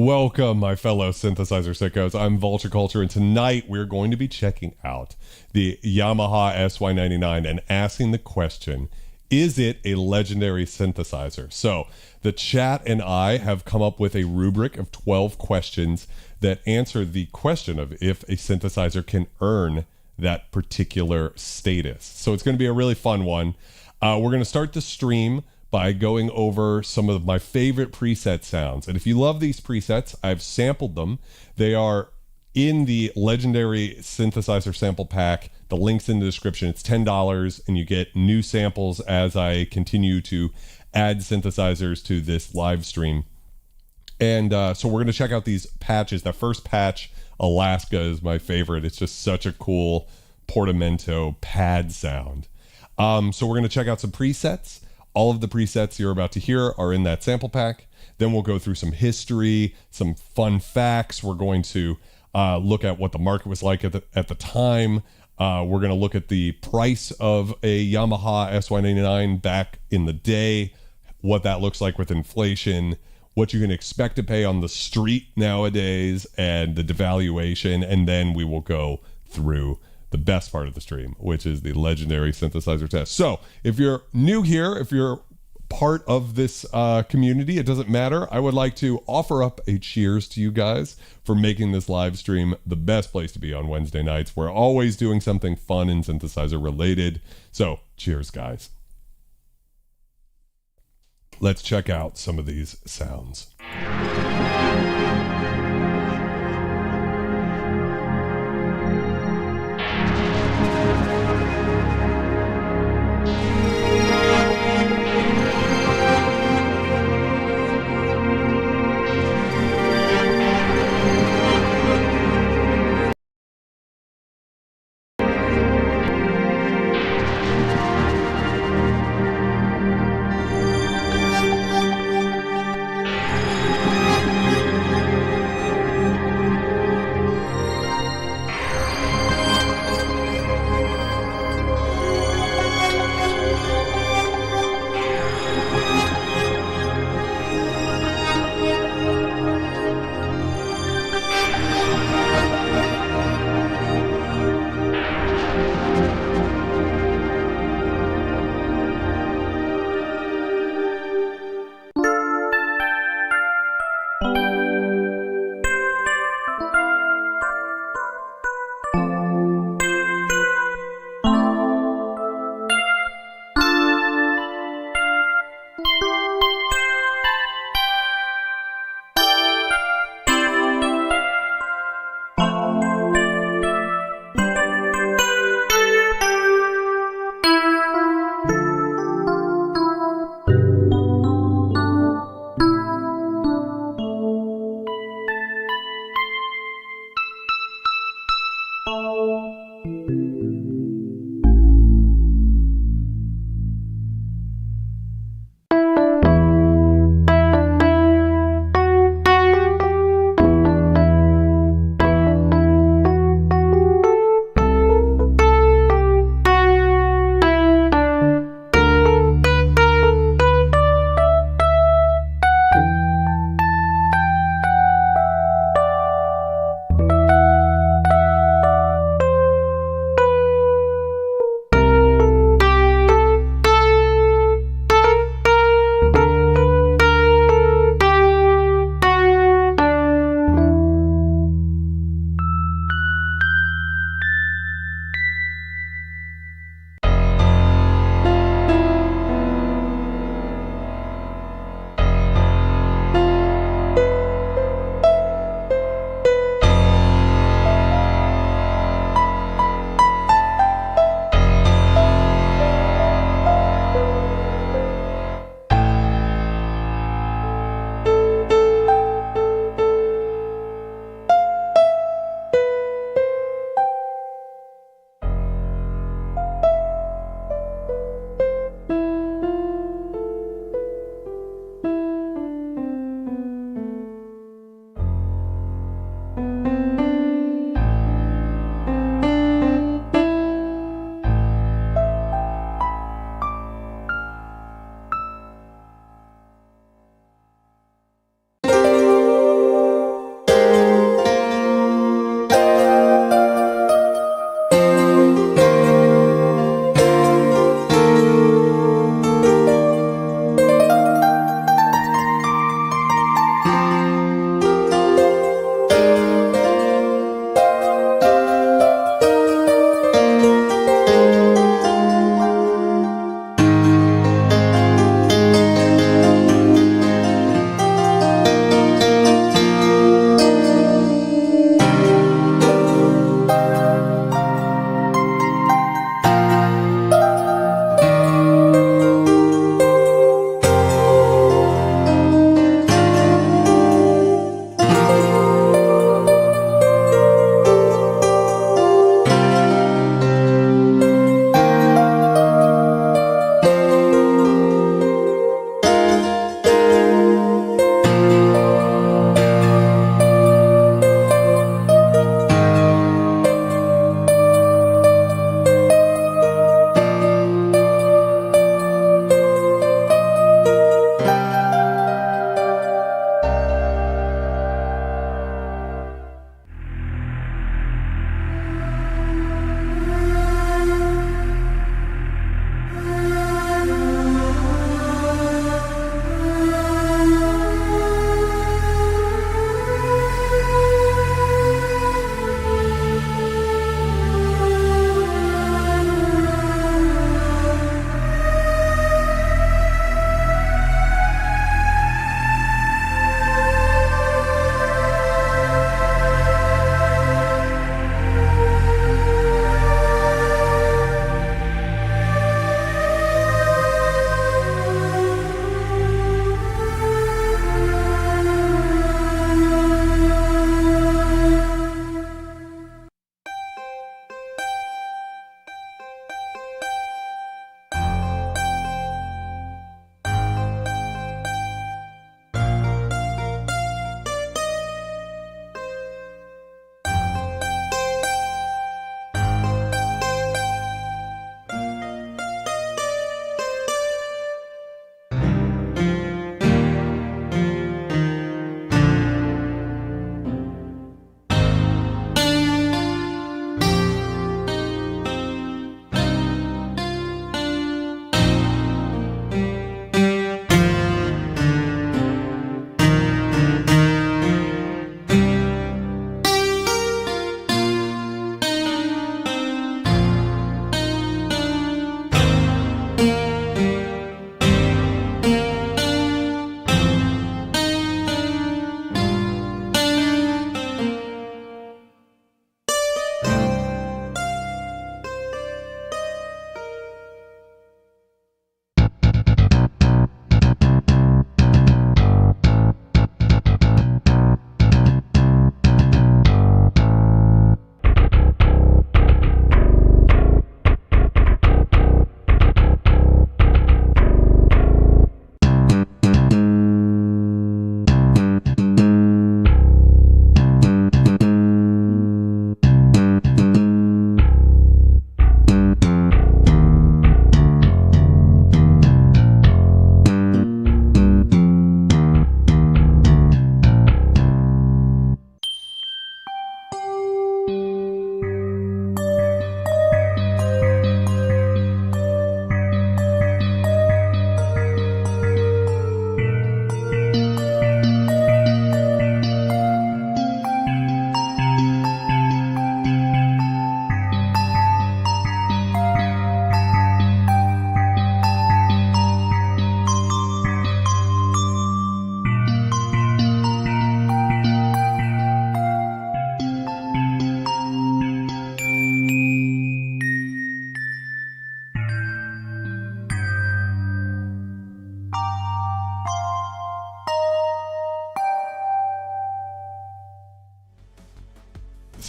Welcome, my fellow synthesizer sickos. I'm Vulture Culture, and tonight we're going to be checking out the Yamaha SY99 and asking the question, is it a legendary synthesizer? So the chat and I have come up with a rubric of 12 questions that answer the question of if a synthesizer can earn that particular status. So it's going to be a really fun one. We're going to start the stream by going over some of my favorite preset sounds. And if you love these presets, I've sampled them. They are in the Legendary Synthesizer Sample Pack. The link's in the description. It's $10, and you get new samples as I continue to add synthesizers to this live stream. And so we're going to check out these patches. The first patch, Alaska, is my favorite. It's just such a cool portamento pad sound. So we're going to check out some presets. All of the presets you're about to hear are in that sample pack. Then we'll go through some history, some fun facts. We're going to look at what the market was like at the time. We're going to look at the price of a Yamaha SY99 back in the day, what that looks like with inflation, what you can expect to pay on the street nowadays, and the devaluation. And then we will go through the best part of the stream, which is the Legendary Synthesizer Test. So if you're new here, if you're part of this community, it doesn't matter. I would like to offer up a cheers to you guys for making this live stream the best place to be on Wednesday nights. We're always doing something fun and synthesizer related. So cheers, guys. Let's check out some of these sounds.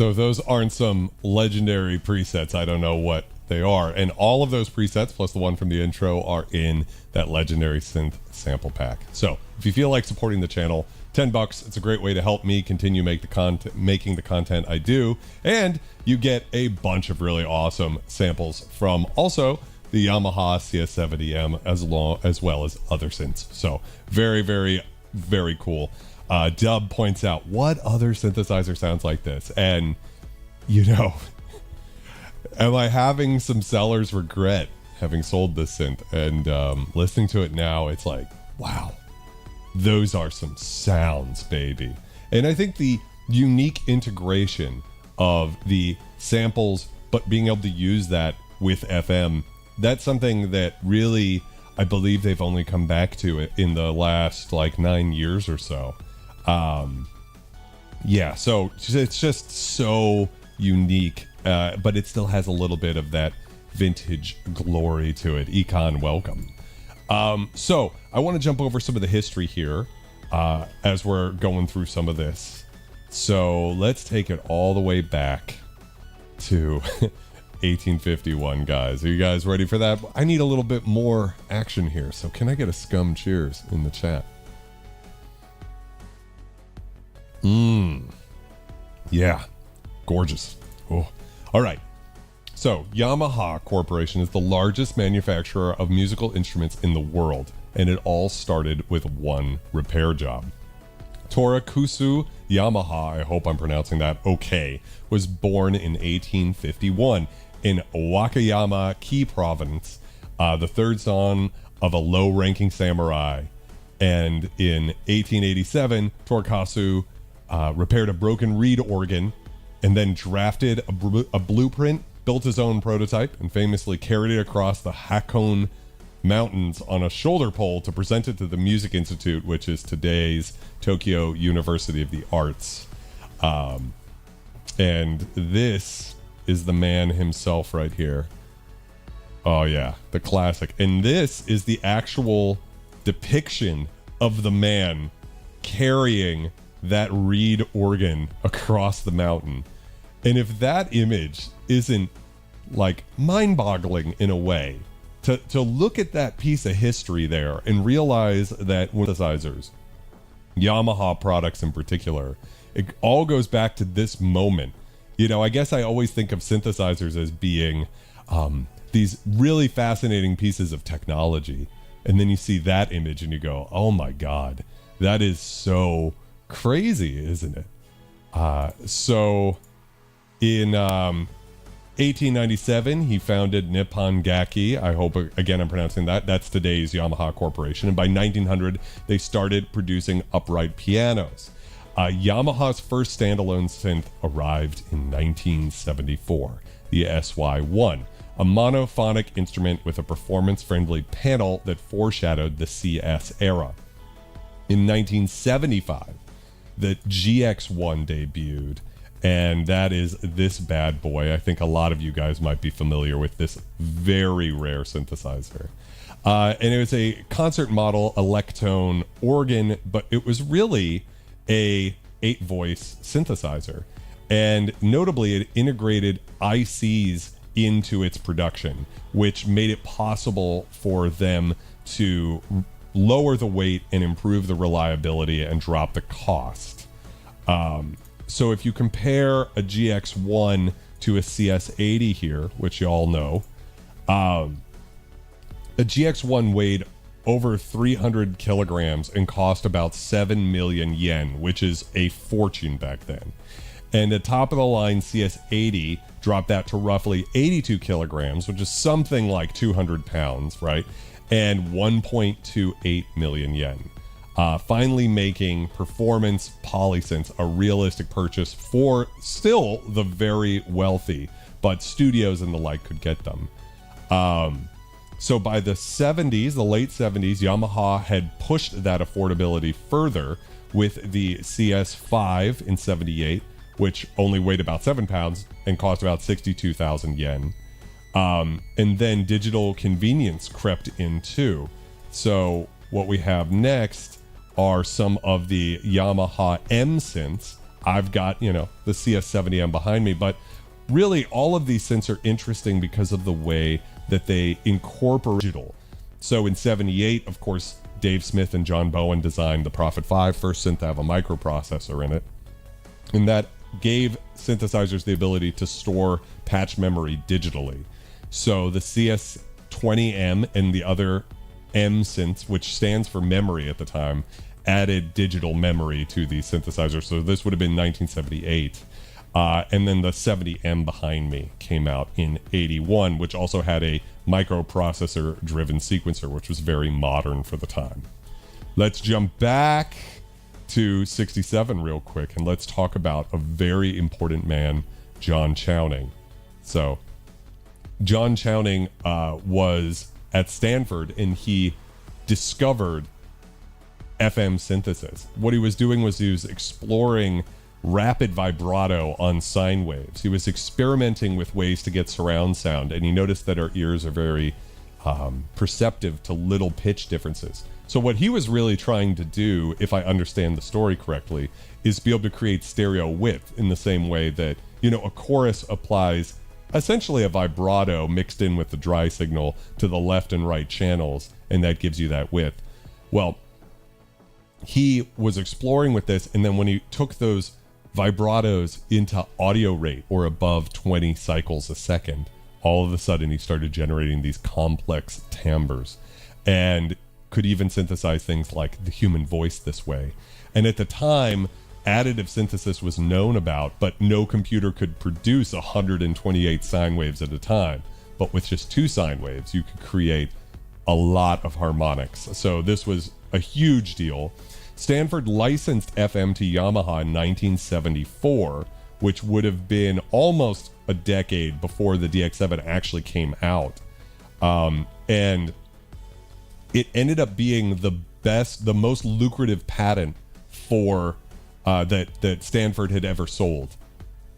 So if those aren't some legendary presets, I don't know what they are. And all of those presets, plus the one from the intro, are in that legendary synth sample pack. So if you feel like supporting the channel, $10, it's a great way to help me continue making the content I do. And you get a bunch of really awesome samples from also the Yamaha CS70M as well as other synths. So very, very, very cool. Dub points out, what other synthesizer sounds like this? And, you know, am I having some seller's regret having sold this synth? And listening to it now, it's like, wow, those are some sounds, baby. And I think the unique integration of the samples, but being able to use that with FM, that's something that really, I believe they've only come back to it in the last like 9 years or so. Yeah, so it's just so unique, but it still has a little bit of that vintage glory to it. Econ, welcome. So I want to jump over some of the history here as we're going through some of this. So let's take it all the way back to 1851, guys. Are you guys ready for that? I need a little bit more action here. So can I get a scum cheers in the chat? Yeah, gorgeous. Oh, all right. So Yamaha Corporation is the largest manufacturer of musical instruments in the world, and it all started with one repair job. Torakusu Yamaha, I hope I'm pronouncing that okay, was born in 1851 in Wakayama, Ki Province, the third son of a low-ranking samurai. And in 1887, Torakusu repaired a broken reed organ and then drafted a blueprint, built his own prototype, and famously carried it across the Hakone Mountains on a shoulder pole to present it to the Music Institute, which is today's Tokyo University of the Arts. And this is the man himself right here. Oh yeah, the classic. And this is the actual depiction of the man carrying that reed organ across the mountain. And if that image isn't like mind-boggling in a way, to look at that piece of history there and realize that synthesizers, Yamaha products in particular, it all goes back to this moment. You know, I guess I always think of synthesizers as being these really fascinating pieces of technology. And then you see that image and you go, oh my God, that is so crazy, isn't it? So in 1897, he founded Nippon Gaki. I hope, again, I'm pronouncing that. That's today's Yamaha Corporation. And by 1900, they started producing upright pianos. Yamaha's first standalone synth arrived in 1974, the SY1, a monophonic instrument with a performance-friendly panel that foreshadowed the CS era. In 1975, the GX1 debuted, and that is this bad boy. I think a lot of you guys might be familiar with this very rare synthesizer. And it was a concert model Electone organ, but it was really a 8-voice synthesizer. And notably, it integrated ICs into its production, which made it possible for them to lower the weight and improve the reliability and drop the cost. So if you compare a GX1 to a CS80 here, which you all know, a GX1 weighed over 300 kilograms and cost about 7 million yen, which is a fortune back then. And the top of the line CS80 dropped that to roughly 82 kilograms, which is something like 200 pounds, right? And 1.28 million yen. Finally making performance polysynths a realistic purchase for still the very wealthy, but studios and the like could get them. So by the 70s, the late 70s, Yamaha had pushed that affordability further with the CS5 in 78, which only weighed about 7 pounds and cost about 62,000 yen. And then digital convenience crept in too. So what we have next are some of the Yamaha M synths, I've got, you know, the CS70M behind me. But really, all of these synths are interesting because of the way that they incorporate digital. So in 78, of course, Dave Smith and John Bowen designed the Prophet 5, first synth to have a microprocessor in it. And that gave synthesizers the ability to store patch memory digitally. So the CS20M and the other M synths, which stands for memory at the time, added digital memory to the synthesizer. So this would have been 1978. And then the 70M behind me came out in 81, which also had a microprocessor driven sequencer, which was very modern for the time. Let's jump back to 67 real quick, and let's talk about a very important man, John Chowning. So John Chowning was at Stanford, and he discovered FM synthesis. What he was doing was he was exploring rapid vibrato on sine waves. He was experimenting with ways to get surround sound, and he noticed that our ears are very perceptive to little pitch differences. So what he was really trying to do, if I understand the story correctly, is be able to create stereo width in the same way that, you know, a chorus applies essentially a vibrato mixed in with the dry signal to the left and right channels, and that gives you that width. Well, he was exploring with this, and then when he took those vibratos into audio rate or above 20 cycles a second, all of a sudden he started generating these complex timbres and could even synthesize things like the human voice this way. And at the time, additive synthesis was known about, but no computer could produce 128 sine waves at a time. But with just 2 sine waves, you could create a lot of harmonics. So this was a huge deal. Stanford licensed FM to Yamaha in 1974, which would have been almost a decade before the DX7 actually came out. And it ended up being the most lucrative patent for that Stanford had ever sold.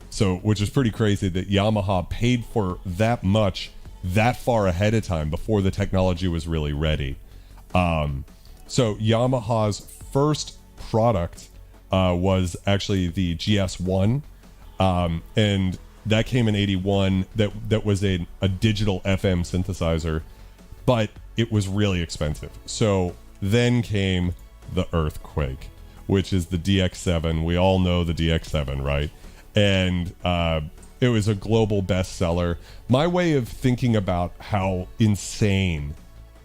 So, which is pretty crazy that Yamaha paid for that much that far ahead of time before the technology was really ready. So Yamaha's first product was actually the GS1, and that came in 81. That was a digital FM synthesizer, but it was really expensive. So then came the Earthquake, which is the DX7. We all know the DX7, right? And it was a global bestseller. My way of thinking about how insane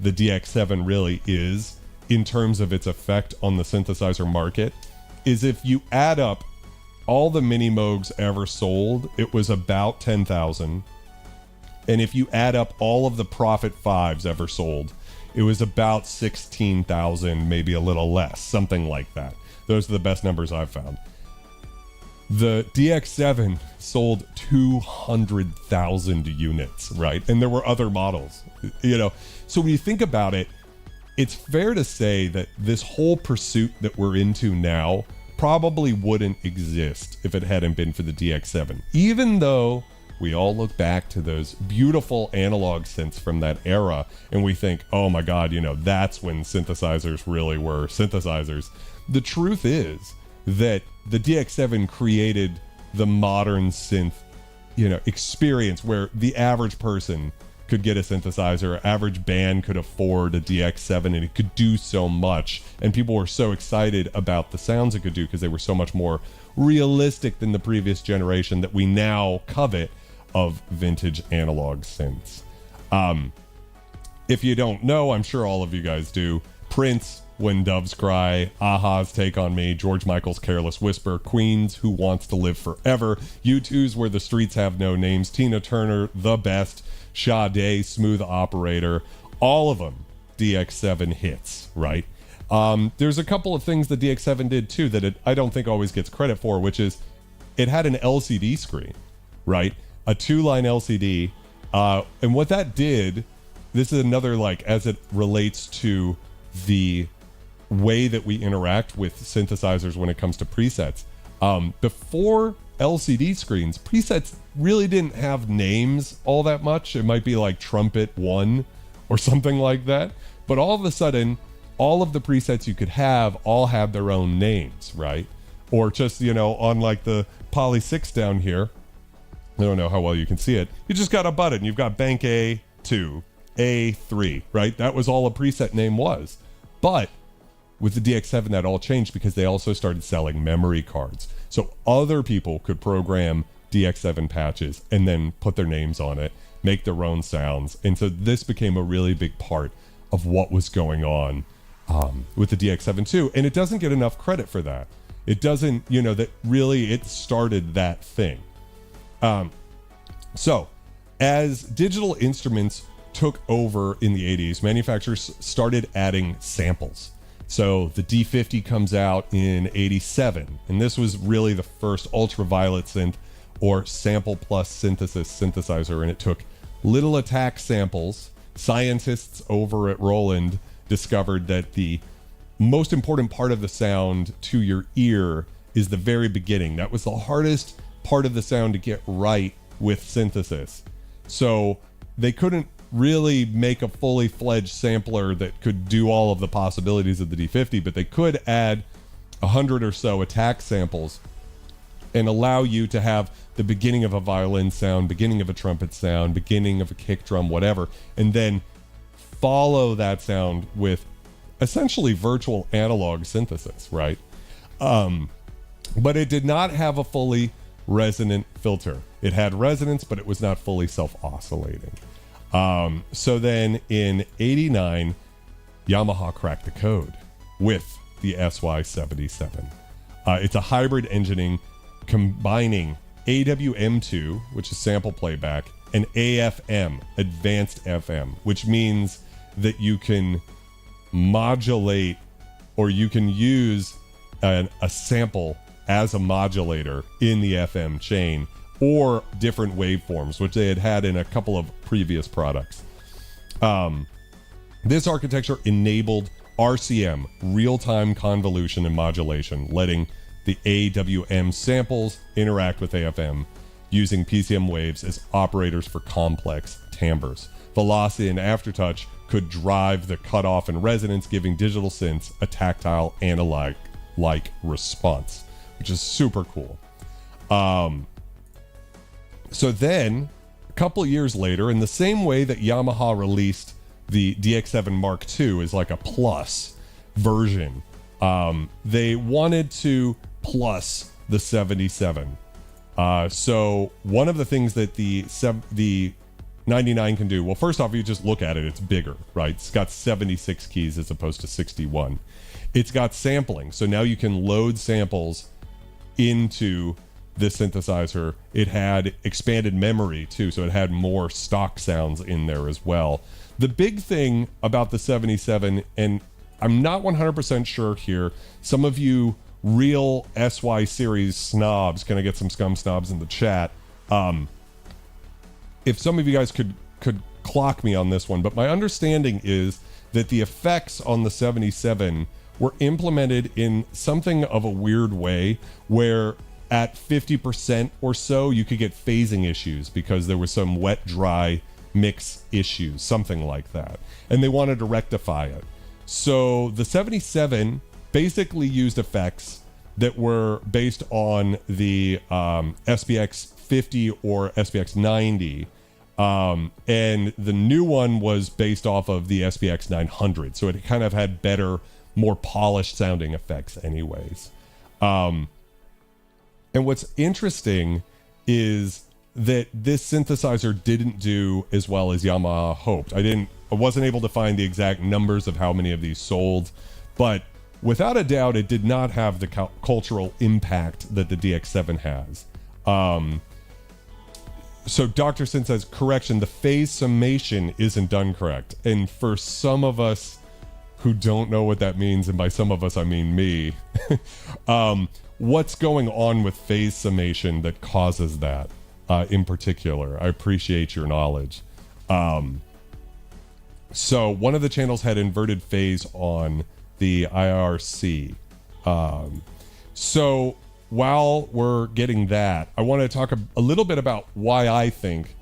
the DX7 really is in terms of its effect on the synthesizer market is if you add up all the mini Moogs ever sold, it was about 10,000. And if you add up all of the Prophet 5s ever sold, it was about 16,000, maybe a little less, something like that. Those are the best numbers I've found. The DX7 sold 200,000 units, right? And there were other models, you know. So when you think about it, it's fair to say that this whole pursuit that we're into now probably wouldn't exist if it hadn't been for the DX7. Even though we all look back to those beautiful analog synths from that era and we think, oh my God, you know, that's when synthesizers really were synthesizers. The truth is that the DX7 created the modern synth, you know, experience where the average person could get a synthesizer, average band could afford a DX7, and it could do so much. And people were so excited about the sounds it could do because they were so much more realistic than the previous generation that we now covet of vintage analog synths. If you don't know, I'm sure all of you guys do, Prince, When Doves Cry, Aha's Take on Me, George Michael's Careless Whisper, Queen's Who Wants to Live Forever, U2's Where the Streets Have No Names, Tina Turner, The Best, Sade, Smooth Operator, all of them DX7 hits, right? There's a couple of things the DX7 did too that I don't think always gets credit for, which is it had an LCD screen, right? A 2-line LCD. And what that did, this is another, like, as it relates to the way that we interact with synthesizers when it comes to presets. Before LCD screens, presets really didn't have names all that much. It might be like Trumpet 1 or something like that. But all of a sudden, all of the presets you could have all had their own names, right? or just, on like the Poly 6 down here. I don't know how well you can see it. You just got a button. You've got bank A2, A3, right? That was all a preset name was. But with the DX7, that all changed because they also started selling memory cards. So other people could program DX7 patches and then put their names on it, make their own sounds. And so this became a really big part of what was going on with the DX7 too. And it doesn't get enough credit for that. It doesn't, that really it started that thing. So as digital instruments took over in the 80s, manufacturers started adding samples. So the D50 comes out in 87, and this was really the first ultraviolet synth or sample plus synthesis synthesizer, and it took little attack samples. Scientists over at Roland discovered that the most important part of the sound to your ear is the very beginning. That was the hardest part of the sound to get right with synthesis. So they couldn't really make a fully fledged sampler that could do all of the possibilities of the D50, but they could add 100 or so attack samples and allow you to have the beginning of a violin sound, beginning of a trumpet sound, beginning of a kick drum, whatever, and then follow that sound with essentially virtual analog synthesis, right? But it did not have a fully resonant filter. It had resonance, but it was not fully self-oscillating. So then in 89, Yamaha cracked the code with the SY77. It's a hybrid engineering combining AWM2, which is sample playback, and AFM, advanced FM, which means that you can modulate, or you can use a sample as a modulator in the FM chain, or different waveforms, which they had in a couple of previous products. This architecture enabled RCM, real-time convolution and modulation, letting the AWM samples interact with AFM using PCM waves as operators for complex timbres. Velocity and aftertouch could drive the cutoff and resonance, giving digital synths a tactile analog-like response, which is super cool. So then, a couple of years later, in the same way that Yamaha released the DX7 Mark II as like a plus version, they wanted to plus the 77. So one of the things that the 99 can do, well, first off, you just look at it, it's bigger, right? It's got 76 keys as opposed to 61. It's got sampling, so now you can load samples into the synthesizer. It had expanded memory too, so it had more stock sounds in there as well. The big thing about the 77, and I'm not 100% sure here, some of you real SY series snobs, can I get some scum snobs in the chat? If some of you guys could clock me on this one, but my understanding is that the effects on the 77 were implemented in something of a weird way, where at 50% or so, you could get phasing issues because there was some wet, dry mix issues, something like that. And they wanted to rectify it. So the 77 basically used effects that were based on the SPX 50 or SPX 90. And the new one was based off of the SPX 900. So it kind of had better, more polished sounding effects anyways. And what's interesting is that this synthesizer didn't do as well as Yamaha hoped. I wasn't able to find the exact numbers of how many of these sold, but without a doubt, it did not have the cultural impact that the DX7 has. So Dr. Sin says, correction, the phase summation isn't done correct. And for some of us who don't know what that means, and by some of us, I mean me, what's going on with phase summation that causes that in particular? I appreciate your knowledge. So one of the channels had inverted phase on the IRC. So while we're getting that, I want to talk a little bit about why I think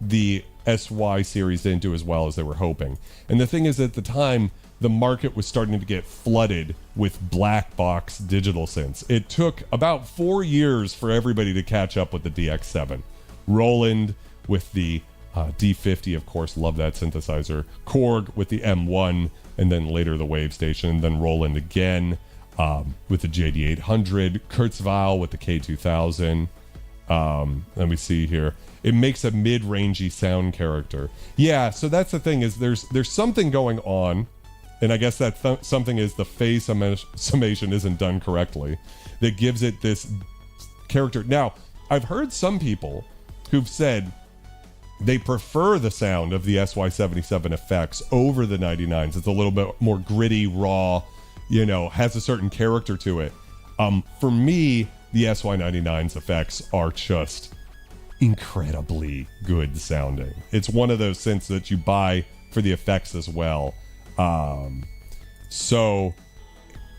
the SY series didn't do as well as they were hoping. And the thing is, at the time, the market was starting to get flooded with black box digital synths. It took about 4 years for everybody to catch up with the DX7. Roland with the D50, of course, love that synthesizer. Korg with the M1, and then later the Wavestation, and then Roland again with the JD800. Kurzweil with the K2000. Let me see here. It makes a mid-rangey sound character. Yeah, so that's the thing, is there's something going on, and I guess that something is the phase summation isn't done correctly, that gives it this character. Now, I've heard some people who've said they prefer the sound of the SY77 effects over the 99s. It's a little bit more gritty, raw, you know, has a certain character to it. For me, the SY99's effects are just incredibly good sounding. It's one of those synths that you buy for the effects as well. So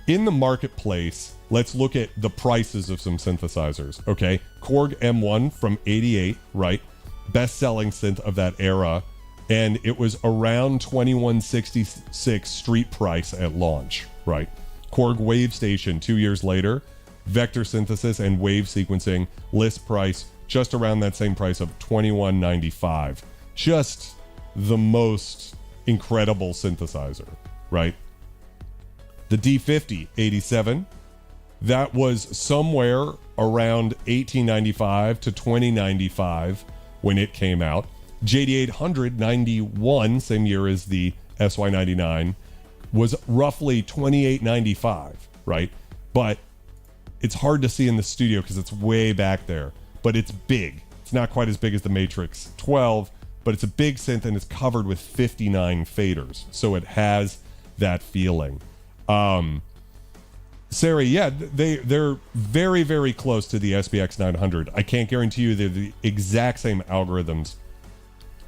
in the marketplace, let's look at the prices of some synthesizers. Okay, Korg M1 from 88, right? Best-selling synth of that era, and it was around $21.66 street price at launch, right? Korg Wavestation 2 years later, vector synthesis and wave sequencing, list price just around that same price of $21.95. Just the most incredible synthesizer, right? The D50 87, that was somewhere around $18.95 to $20.95 when it came out. JD800 91, same year as the SY99, was roughly $28.95, right? But it's hard to see in the studio because it's way back there, but it's big. It's not quite as big as the Matrix 12, but it's a big synth and it's covered with 59 faders, so it has that feeling. Sarah, yeah, they're very, very close to the SPX 900. I can't guarantee you they're the exact same algorithms,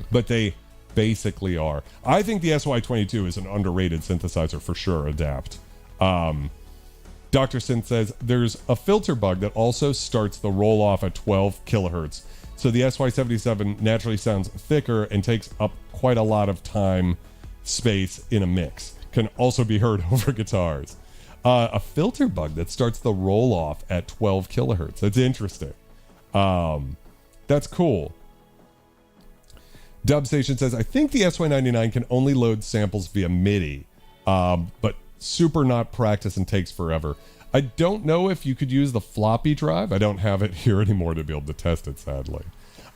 but they basically are. I think the SY22 is an underrated synthesizer for sure. Adapt. Dr. Synth says there's a filter bug that also starts the roll off at 12 kilohertz. So the SY77 naturally sounds thicker and takes up quite a lot of time space in a mix. Can also be heard over guitars. A filter bug that starts the roll off at 12 kilohertz. That's interesting. That's cool. Dubstation says, I think the SY99 can only load samples via MIDI, but super not practice and takes forever. I don't know if you could use the floppy drive. I don't have it here anymore to be able to test it, sadly.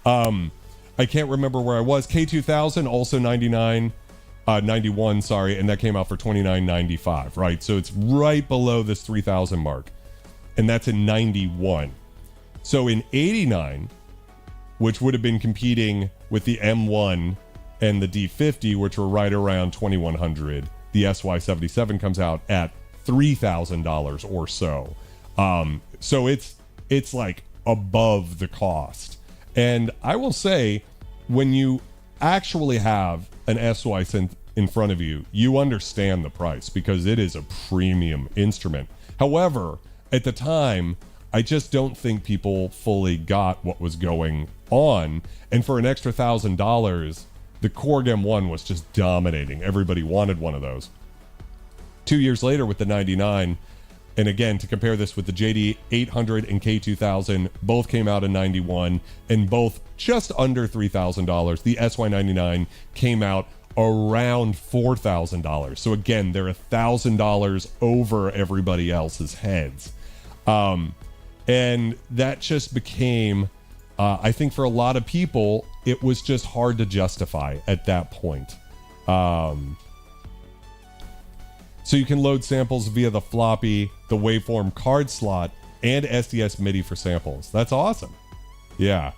I can't remember where I was. K2000, also 91, sorry, and that came out for $29.95, right? So it's right below this 3,000 mark, and that's in 91. So in 89, which would have been competing with the M1 and the D50, which were right around 2,100, the SY77 comes out at $3,000 or so. So it's like above the cost. And I will say, when you actually have an SY synth in front of you, you understand the price because it is a premium instrument. However, at the time, I just don't think people fully got what was going on. And for an extra $1,000, the Korg M1 was just dominating. Everybody wanted one of those. 2 years later with the 99, and again, to compare this with the JD800 and K2000, both came out in 91 and both just under $3,000. The SY99 came out around $4,000. So again, they're $1,000 over everybody else's heads. And that just became, I think for a lot of people, it was just hard to justify at that point. So you can load samples via the floppy, the waveform card slot, and SDS MIDI for samples. That's awesome. Yeah.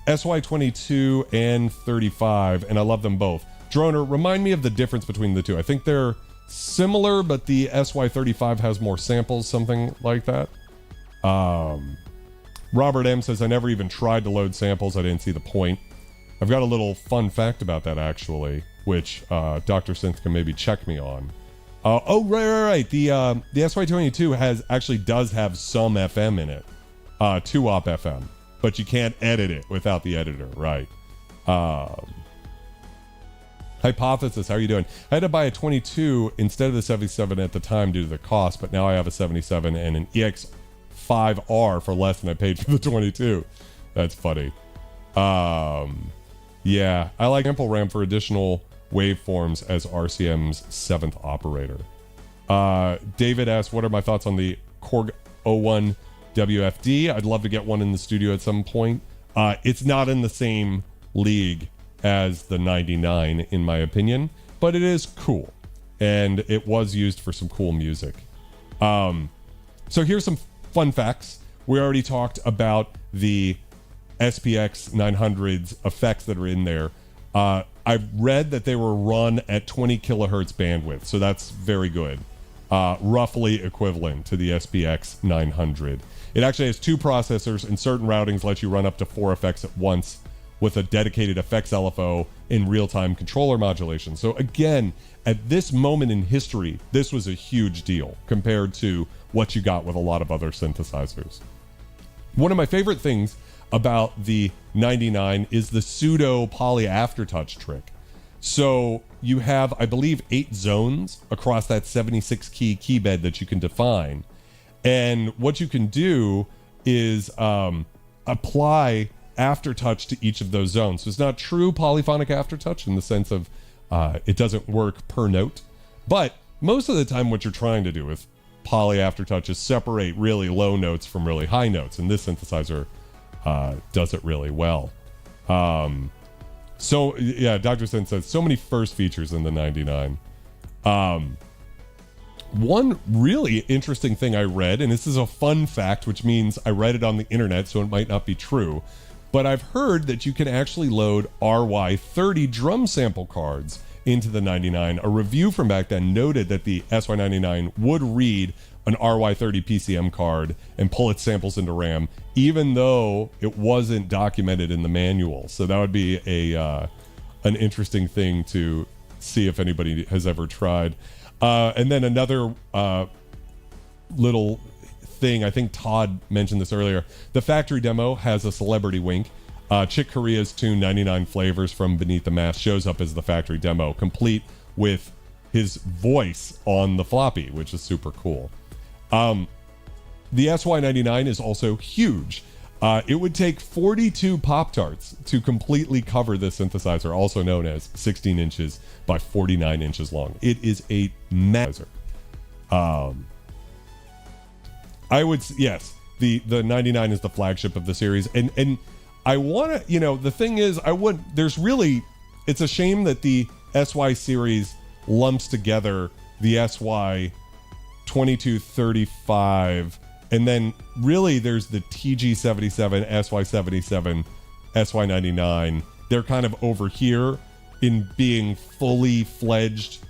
SY22 and 35, and I love them both. Droner, remind me of the difference between the two. I think they're similar, but the SY35 has more samples, something like that. Robert M says, I never even tried to load samples. I didn't see the point. I've got a little fun fact about that, actually, which Dr. Synth can maybe check me on. Right. The SY22 does have some FM in it, 2-op FM, but you can't edit it without the editor, right? Hypothesis, how are you doing? I had to buy a 22 instead of the 77 at the time due to the cost, but now I have a 77 and an EX5R for less than I paid for the 22. That's funny. Yeah, I like sample RAM for additional waveforms as RCM's 7th operator. David asked, what are my thoughts on the Korg 01 WFD? I'd love to get one in the studio at some point. It's not in the same league as the 99 in my opinion, but it is cool and it was used for some cool music. So here's some fun facts. We already talked about the SPX 900's effects that are in there. I've read that they were run at 20 kilohertz bandwidth, so that's very good. Roughly equivalent to the SPX 900. It actually has 2 processors, and certain routings let you run up to 4 effects at once with a dedicated effects LFO in real-time controller modulation. So again, at this moment in history, this was a huge deal compared to what you got with a lot of other synthesizers. One of my favorite things about the 99 is the pseudo poly aftertouch trick. So you have, I believe, 8 zones across that 76 key keybed that you can define. And what you can do is apply aftertouch to each of those zones. So it's not true polyphonic aftertouch in the sense of it doesn't work per note. But most of the time what you're trying to do with poly aftertouch is separate really low notes from really high notes. And this synthesizer does it really well. So yeah, Dr. Sin says so many first features in the 99. One really interesting thing I read, and this is a fun fact, which means I read it on the internet, so it might not be true, but I've heard that you can actually load RY30 drum sample cards into the 99. A review from back then noted that the SY99 would read an RY30 PCM card and pull its samples into RAM, even though it wasn't documented in the manual. So that would be an interesting thing to see if anybody has ever tried. And then another little thing, I think Todd mentioned this earlier, the factory demo has a celebrity wink. Chick Corea's tune 99 Flavors from Beneath the Mask shows up as the factory demo, complete with his voice on the floppy, which is super cool. The SY99 is also huge. It would take 42 Pop-Tarts to completely cover this synthesizer, also known as 16 inches by 49 inches long. It is a massive. I would, yes, the 99 is the flagship of the series, and I want to, you know, the thing is, there's really, it's a shame that the SY series lumps together the SY 2235, and then really there's the TG77, SY77, SY99. They're kind of over here in being fully fledged,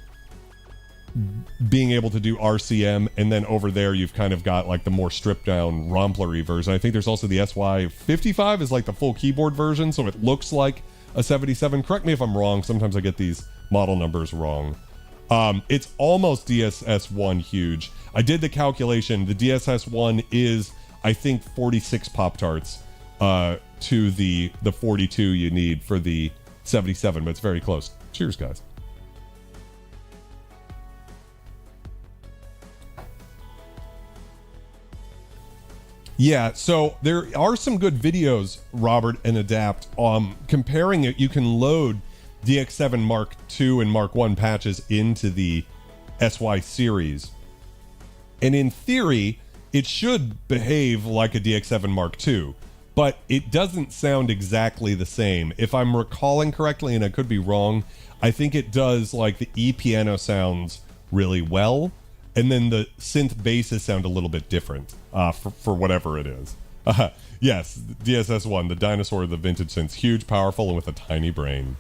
being able to do RCM, and then over there you've kind of got like the more stripped down romplery version. I think there's also the SY55 is like the full keyboard version, so it looks like a 77. Correct me if I'm wrong, sometimes I get these model numbers wrong. It's almost DSS1 huge. I did the calculation. The DSS1 is, I think, 46 Pop-Tarts to the 42 you need for the 77, but it's very close. Cheers, guys. Yeah, so there are some good videos, Robert and Adapt, comparing it. You can load DX7 Mark II and Mark I patches into the SY series. And in theory, it should behave like a DX7 Mark II, but it doesn't sound exactly the same. If I'm recalling correctly, and I could be wrong, I think it does like the E-piano sounds really well, and then the synth basses sound a little bit different for whatever it is. Yes, DSS1, the dinosaur of the vintage synths, huge, powerful, and with a tiny brain.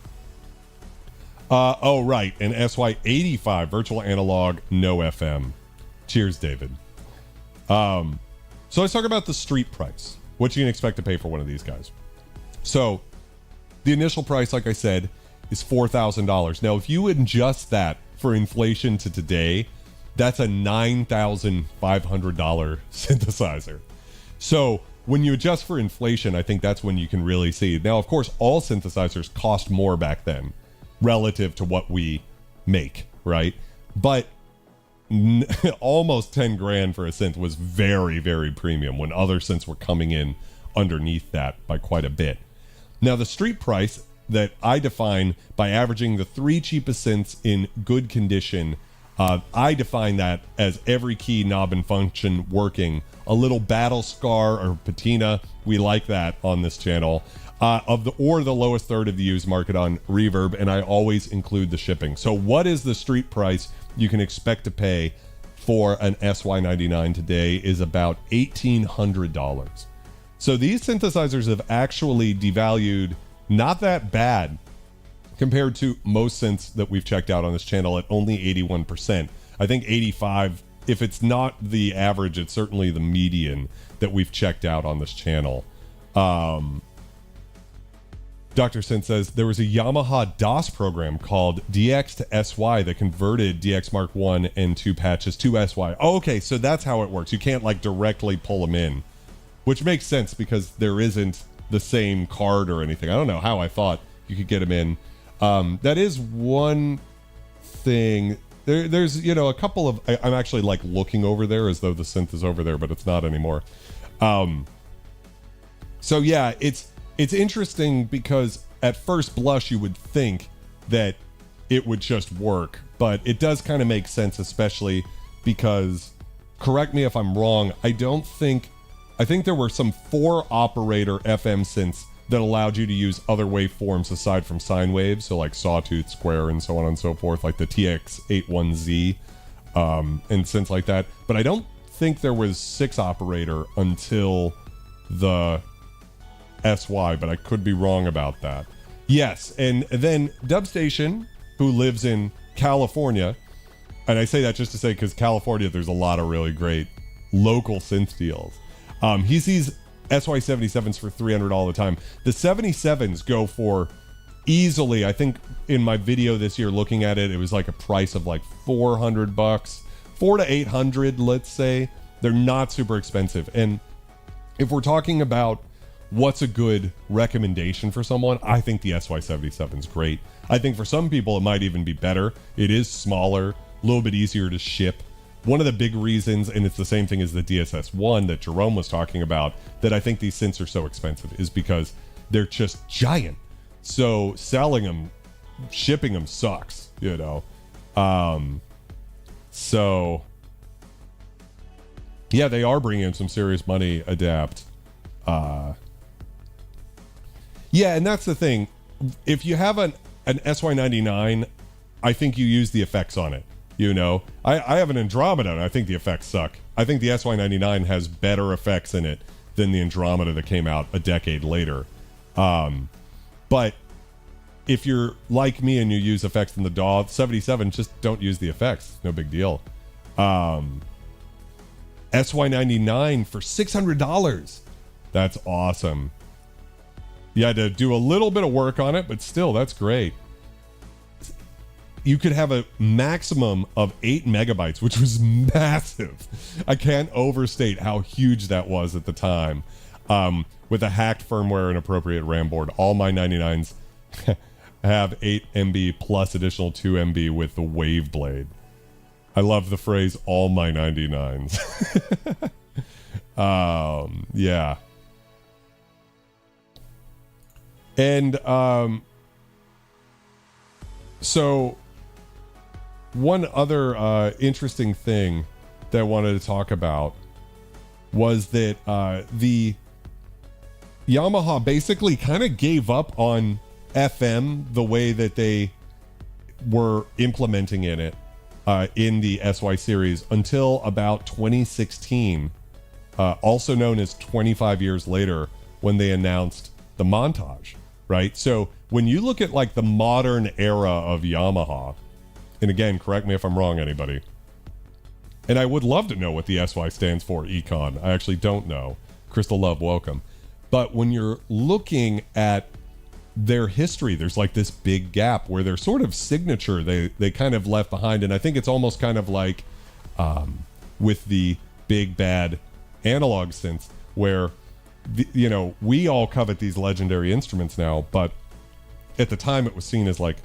Oh, right, and SY85, virtual analog, no FM. Cheers, David. So let's talk about the street price. What you can expect to pay for one of these guys. So the initial price, like I said, is $4,000. Now, if you adjust that for inflation to today, that's a $9,500 synthesizer. So when you adjust for inflation, I think that's when you can really see. Now, of course, all synthesizers cost more back then. relative to what we make, right? But almost 10 grand for a synth was very, very premium when other synths were coming in underneath that by quite a bit. Now, the street price that I define by averaging the 3 cheapest synths in good condition, I define that as every key, knob, and function working. A little battle scar or patina, we like that on this channel. The lowest third of the used market on Reverb, and I always include the shipping. So what is the street price you can expect to pay for an SY99 today is about $1,800. So these synthesizers have actually devalued not that bad compared to most synths that we've checked out on this channel at only 81%. I think 85, if it's not the average, it's certainly the median that we've checked out on this channel. Dr. Synth says there was a Yamaha DOS program called DX to SY that converted DX Mark 1 and 2 patches to SY. Oh, okay, so that's how it works. You can't like directly pull them in, which makes sense because there isn't the same card or anything. I don't know how I thought you could get them in. That is one thing. There's, you know, a couple of, I'm actually like looking over there as though the synth is over there, but it's not anymore. So yeah, it's interesting because at first blush you would think that it would just work, but it does kind of make sense, especially because, correct me if I'm wrong, I think there were some 4 operator FM synths that allowed you to use other waveforms aside from sine waves, so like sawtooth, square, and so on and so forth, like the TX81Z and synths like that. But I don't think there was 6 operator until the SY, but I could be wrong about that. Yes, and then Dubstation, who lives in California, and I say that just to say because California, there's a lot of really great local synth deals. He sees SY77s for $300 all the time. The 77s go for easily, I think in my video this year looking at it, it was like a price of like $400, $400 to $800, let's say. They're not super expensive. And if we're talking about what's a good recommendation for someone, I think the SY77 is great. I think for some people it might even be better. It is smaller, a little bit easier to ship. One of the big reasons, and it's the same thing as the DSS-1 that Jerome was talking about, that I think these synths are so expensive is because they're just giant. So selling them, shipping them sucks, you know. So yeah, they are bringing in some serious money, Adapt. Yeah, and that's the thing. If you have an SY99, I think you use the effects on it. You know, I have an Andromeda and I think the effects suck. I think the SY99 has better effects in it than the Andromeda that came out a decade later. But if you're like me and you use effects in the DAW 77, just don't use the effects. No big deal. SY99 for $600. That's awesome. You had to do a little bit of work on it, but still, that's great. You could have a maximum of 8 megabytes, which was massive. I can't overstate how huge that was at the time. With a hacked firmware and appropriate RAM board, all my 99s have 8 MB plus additional 2 MB with the wave blade. I love the phrase, all my 99s. Yeah. And so one other interesting thing that I wanted to talk about was that the Yamaha basically kind of gave up on FM the way that they were implementing in it in the SY series until about 2016, also known as 25 years later, when they announced the Montage, right? So when you look at like the modern era of Yamaha, and again, correct me if I'm wrong, anybody, and I would love to know what the SY stands for, Econ. I actually don't know. Crystal Love, welcome. But when you're looking at their history, there's like this big gap where their sort of signature they kind of left behind. And I think it's almost kind of like with the big bad analog synths where you know, we all covet these legendary instruments now, but at the time it was seen as like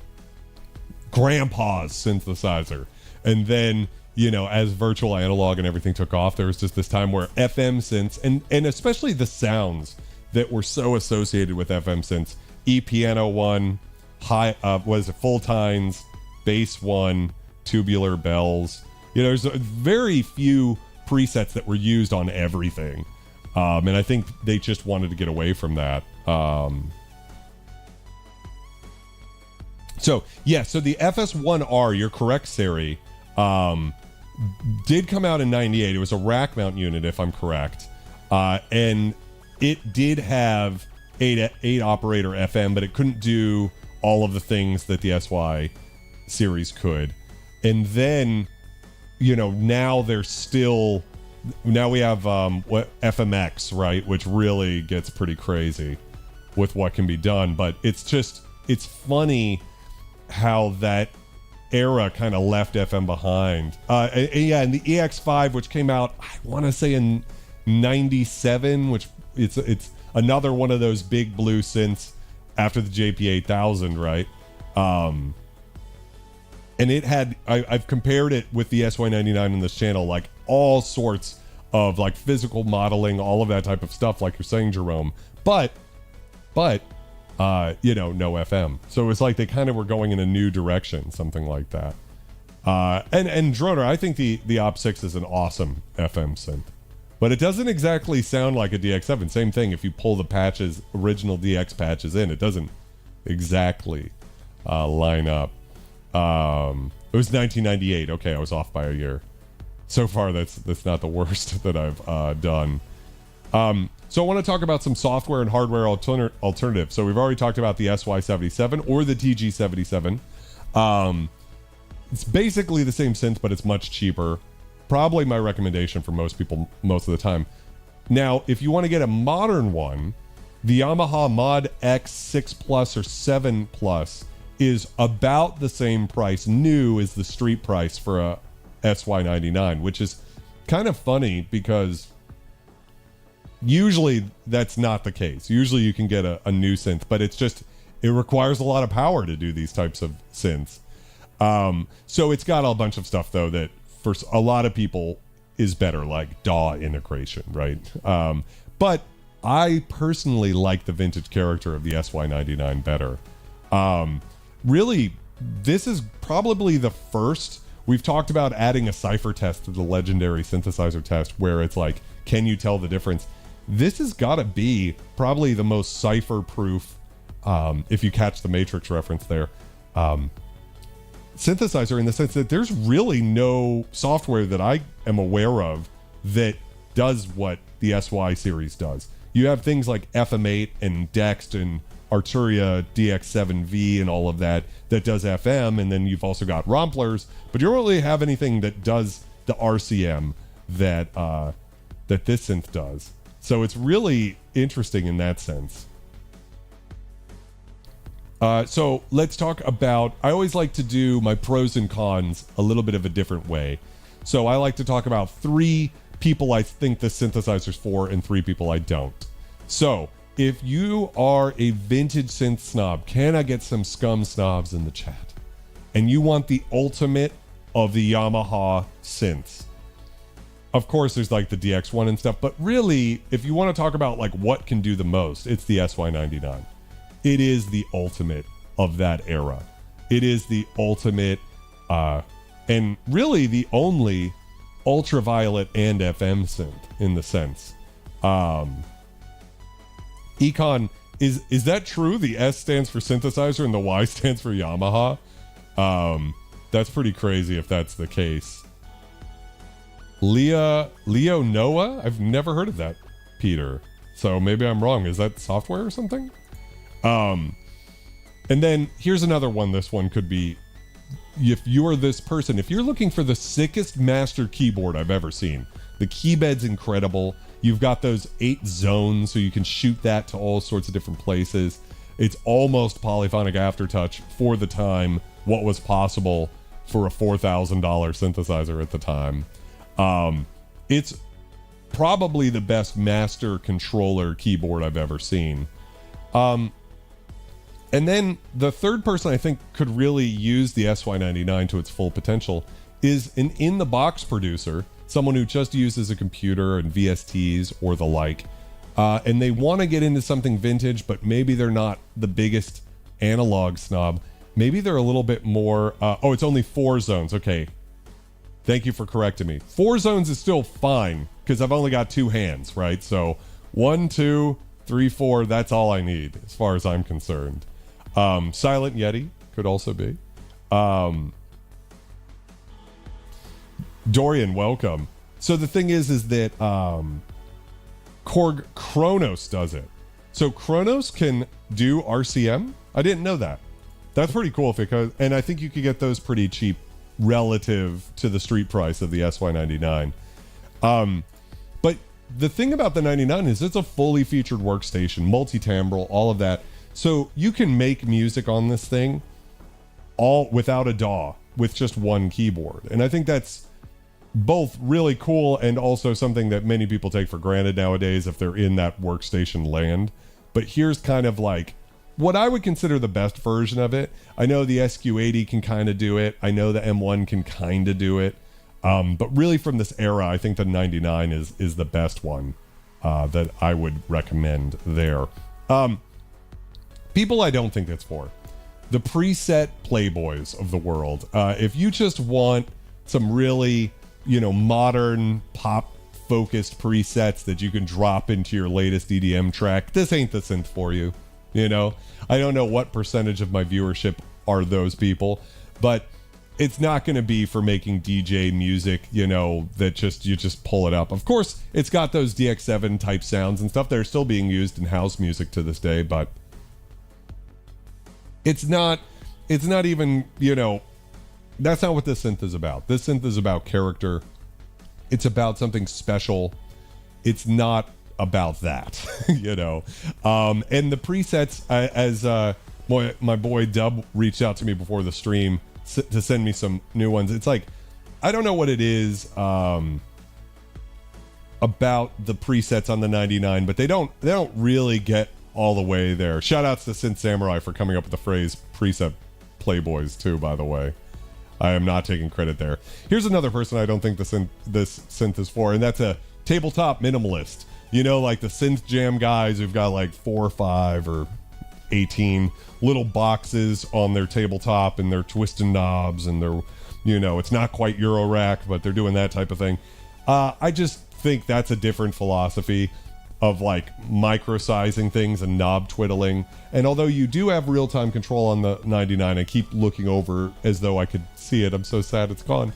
grandpa's synthesizer. And then, you know, as virtual analog and everything took off, there was just this time where FM synths and especially the sounds that were so associated with FM synths, E-piano 1, was it full tines, bass 1, tubular bells. You know, there's very few presets that were used on everything. And I think they just wanted to get away from that. So the FS1R, you're correct, Sari, did come out in 98. It was a rack mount unit, if I'm correct. And it did have 8 operator FM, but it couldn't do all of the things that the SY series could. And then, you know, now we have FMX, right, which really gets pretty crazy with what can be done. But it's funny how that era kind of left FM behind. And the EX5, which came out, I want to say in 97, which it's another one of those big blue synths after the JP8000, right? And it had, I've compared it with the SY99 in this channel, like all sorts of like physical modeling, all of that type of stuff, like you're saying, Jerome. But you know, no FM. So it's like they kind of were going in a new direction, something like that. And Droner, I think the Op6 is an awesome FM synth. But it doesn't exactly sound like a DX7. Same thing, if you pull the patches, original DX patches in, it doesn't exactly line up. It was 1998. Okay, I was off by a year. So far, that's not the worst that I've done. So I want to talk about some software and hardware alternatives. So we've already talked about the SY77 or the TG77. It's basically the same synth, but it's much cheaper. Probably my recommendation for most people most of the time. Now, if you want to get a modern one, the Yamaha Mod X 6 Plus or 7 Plus is about the same price new as the street price for a SY99, which is kind of funny because usually that's not the case. Usually you can get a new synth, but it requires a lot of power to do these types of synths. So it's got a bunch of stuff though that for a lot of people is better, like DAW integration, right? But I personally like the vintage character of the SY99 better. Really, this is probably the first. We've talked about adding a cipher test to the Legendary Synthesizer Test where it's like, can you tell the difference? This has got to be probably the most cipher-proof, if you catch the Matrix reference there, synthesizer, in the sense that there's really no software that I am aware of that does what the SY series does. You have things like FM8 and Dext and Arturia DX7V and all of that does FM, and then you've also got Romplers, but you don't really have anything that does the RCM that this synth does. So it's really interesting in that sense. So let's talk about, I always like to do my pros and cons a little bit of a different way. So I like to talk about 3 people I think the synthesizer's for and 3 people I don't. So if you are a vintage synth snob, can I get some scum snobs in the chat? And you want the ultimate of the Yamaha synths. Of course, there's like the DX1 and stuff, but really, if you want to talk about like what can do the most, it's the SY99. It is the ultimate of that era. It is the ultimate, and really the only ultraviolet and FM synth in the sense. Econ, is that true? The S stands for synthesizer and the Y stands for Yamaha? That's pretty crazy if that's the case. Leo Noah? I've never heard of that, Peter. So maybe I'm wrong. Is that software or something? And then here's another one. This one could be, if you are this person, if you're looking for the sickest master keyboard I've ever seen, the keybed's incredible. You've got those 8 zones, so you can shoot that to all sorts of different places. It's almost polyphonic aftertouch for the time, what was possible for a $4,000 synthesizer at the time. It's probably the best master controller keyboard I've ever seen. And then the third person I think could really use the SY99 to its full potential is an in-the-box producer, someone who just uses a computer and VSTs or the like, and they want to get into something vintage, but maybe they're not the biggest analog snob. Maybe they're a little bit more, oh, it's only 4 zones. Okay. Thank you for correcting me. 4 zones is still fine because I've only got 2 hands, right? So 1, 2, 3, 4, that's all I need as far as I'm concerned. Silent Yeti could also be. Dorian, welcome. So the thing is that Korg Kronos does it. So Kronos can do RCM. I didn't know that. That's pretty cool because, and I think you could get those pretty cheap relative to the street price of the SY99. But the thing about the 99 is it's a fully featured workstation, multi-timbral, all of that. So you can make music on this thing all without a DAW with just one keyboard. And I think that's both really cool and also something that many people take for granted nowadays if they're in that workstation land. But here's kind of like what I would consider the best version of it. I know the SQ80 can kind of do it. I know the M1 can kind of do it. But really from this era, I think the 99 is the best one that I would recommend there. People I don't think it's for. The preset playboys of the world. If you just want some really, modern pop-focused presets that you can drop into your latest EDM track, this ain't the synth for you. I don't know what percentage of my viewership are those people, but it's not going to be for making DJ music, that you just pull it up. Of course, it's got those DX7 type sounds and stuff that are still being used in house music to this day, but it's not even, that's not what this synth is about. This synth is about character. It's about something special. It's not about that, and the presets, as my boy Dub reached out to me before the stream to send me some new ones. It's like, I don't know what it is about the presets on the 99, but they don't really get all the way there. Shout outs to Synth Samurai for coming up with the phrase preset playboys too, by the way. I am not taking credit there. Here's another person I don't think this synth is for, and that's a tabletop minimalist. Like the Synth Jam guys who've got like 4 or 5 or 18 little boxes on their tabletop and they're twisting knobs and they're, it's not quite Eurorack, but they're doing that type of thing. I just think that's a different philosophy of like micro-sizing things and knob twiddling. And although you do have real-time control on the 99, I keep looking over as though I could see it. I'm so sad it's gone.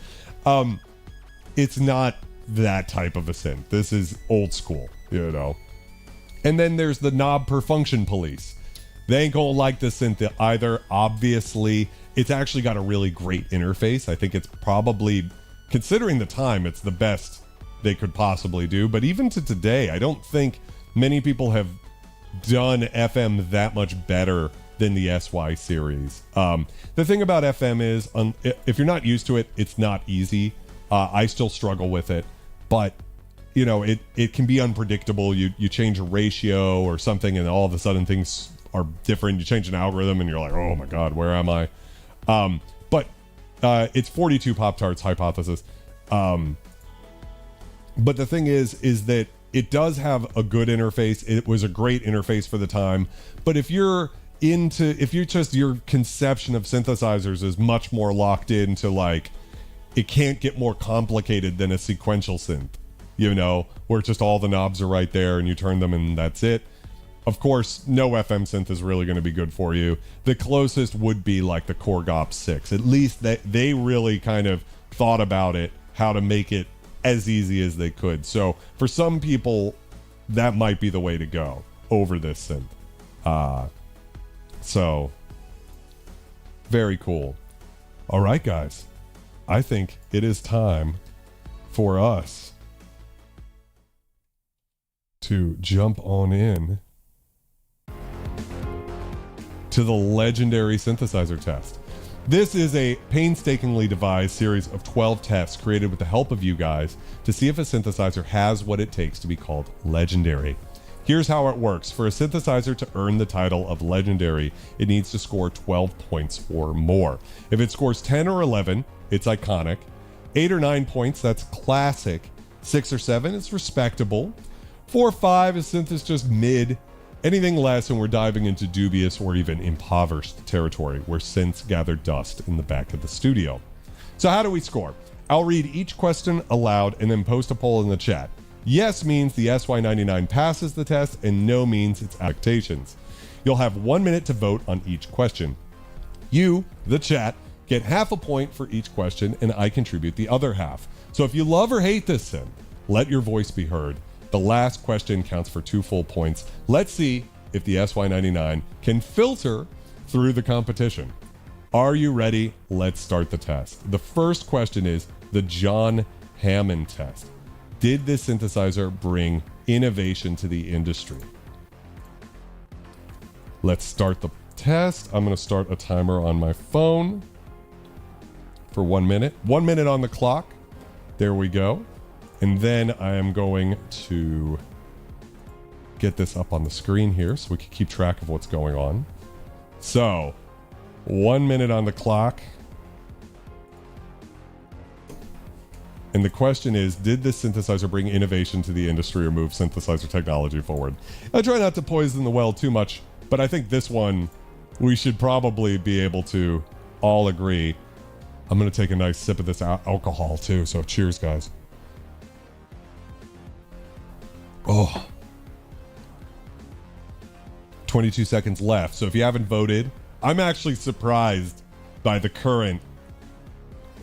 It's not that type of a synth. This is old school, And then there's the knob per function police. They ain't gonna like the synth either. Obviously, it's actually got a really great interface. I think it's probably, considering the time, it's the best they could possibly do. But even to today, I don't think many people have done FM that much better than the SY series. The thing about FM is, if you're not used to it, it's not easy. I still struggle with it, but it can be unpredictable. You change a ratio or something and all of a sudden things are different. You change an algorithm and you're like, oh my God, where am I? But it's 42 Pop-Tarts hypothesis. But the thing is that it does have a good interface. It was a great interface for the time. But if your conception of synthesizers is much more locked into like, it can't get more complicated than a sequential synth, where just all the knobs are right there and you turn them and that's it. Of course, no FM synth is really going to be good for you. The closest would be like the Korg Op 6. At least they really kind of thought about it, how to make it as easy as they could. So for some people, that might be the way to go over this synth. So very cool. All right, guys. I think it is time for us to jump on in to the Legendary Synthesizer Test. This is a painstakingly devised series of 12 tests created with the help of you guys to see if a synthesizer has what it takes to be called legendary. Here's how it works. For a synthesizer to earn the title of legendary, it needs to score 12 points or more. If it scores 10 or 11, it's iconic. 8 or 9 points, that's classic. 6 or 7 is respectable. 4 or 5 is synth is just mid. Anything less and we're diving into dubious or even impoverished territory where synths gather dust in the back of the studio. So how do we score? I'll read each question aloud and then post a poll in the chat. Yes means the SY99 passes the test, and no means its expectations. You'll have 1 minute to vote on each question. You, the chat, get half a point for each question, and I contribute the other half. So if you love or hate this synth, let your voice be heard. The last question counts for 2 full points. Let's see if the SY99 can filter through the competition. Are you ready? Let's start the test. The first question is the John Hammond test. Did this synthesizer bring innovation to the industry? Let's start the test. I'm going to start a timer on my phone for 1 minute. 1 minute on the clock. There we go. And then I am going to get this up on the screen here so we can keep track of what's going on. So, 1 minute on the clock. And the question is, did this synthesizer bring innovation to the industry or move synthesizer technology forward? I try not to poison the well too much, but I think this one, we should probably be able to all agree. I'm going to take a nice sip of this alcohol too, so cheers, guys. Oh. 22 seconds left, so if you haven't voted, I'm actually surprised by the current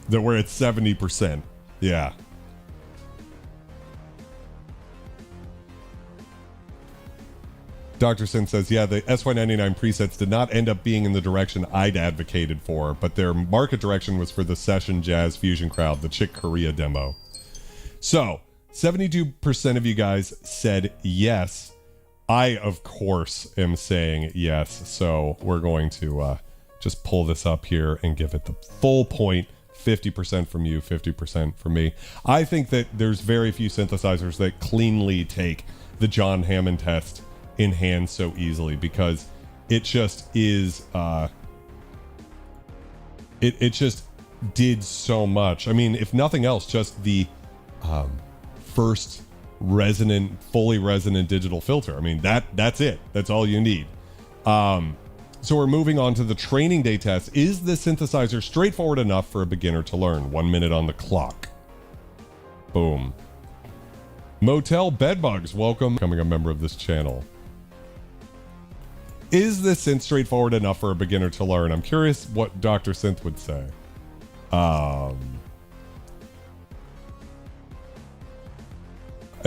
that we're at 70%. Yeah. Dr. Sin says, yeah, the SY99 presets did not end up being in the direction I'd advocated for, but their market direction was for the session jazz fusion crowd, the Chick Corea demo. So, 72% of you guys said yes. I, of course, am saying yes. So we're going to just pull this up here and give it the full point. 50% from you, 50% from me. I think that there's very few synthesizers that cleanly take the John Hammond test in hand so easily, because it just is, it just did so much. I mean, if nothing else, just the first fully resonant digital filter. I mean, that's it. That's all you need. So we're moving on to the training day test. Is the synthesizer straightforward enough for a beginner to learn? 1 minute on the clock. Boom. Motel Bedbugs, welcome. Becoming a member of this channel. Is the synth straightforward enough for a beginner to learn? I'm curious what Dr. Synth would say. An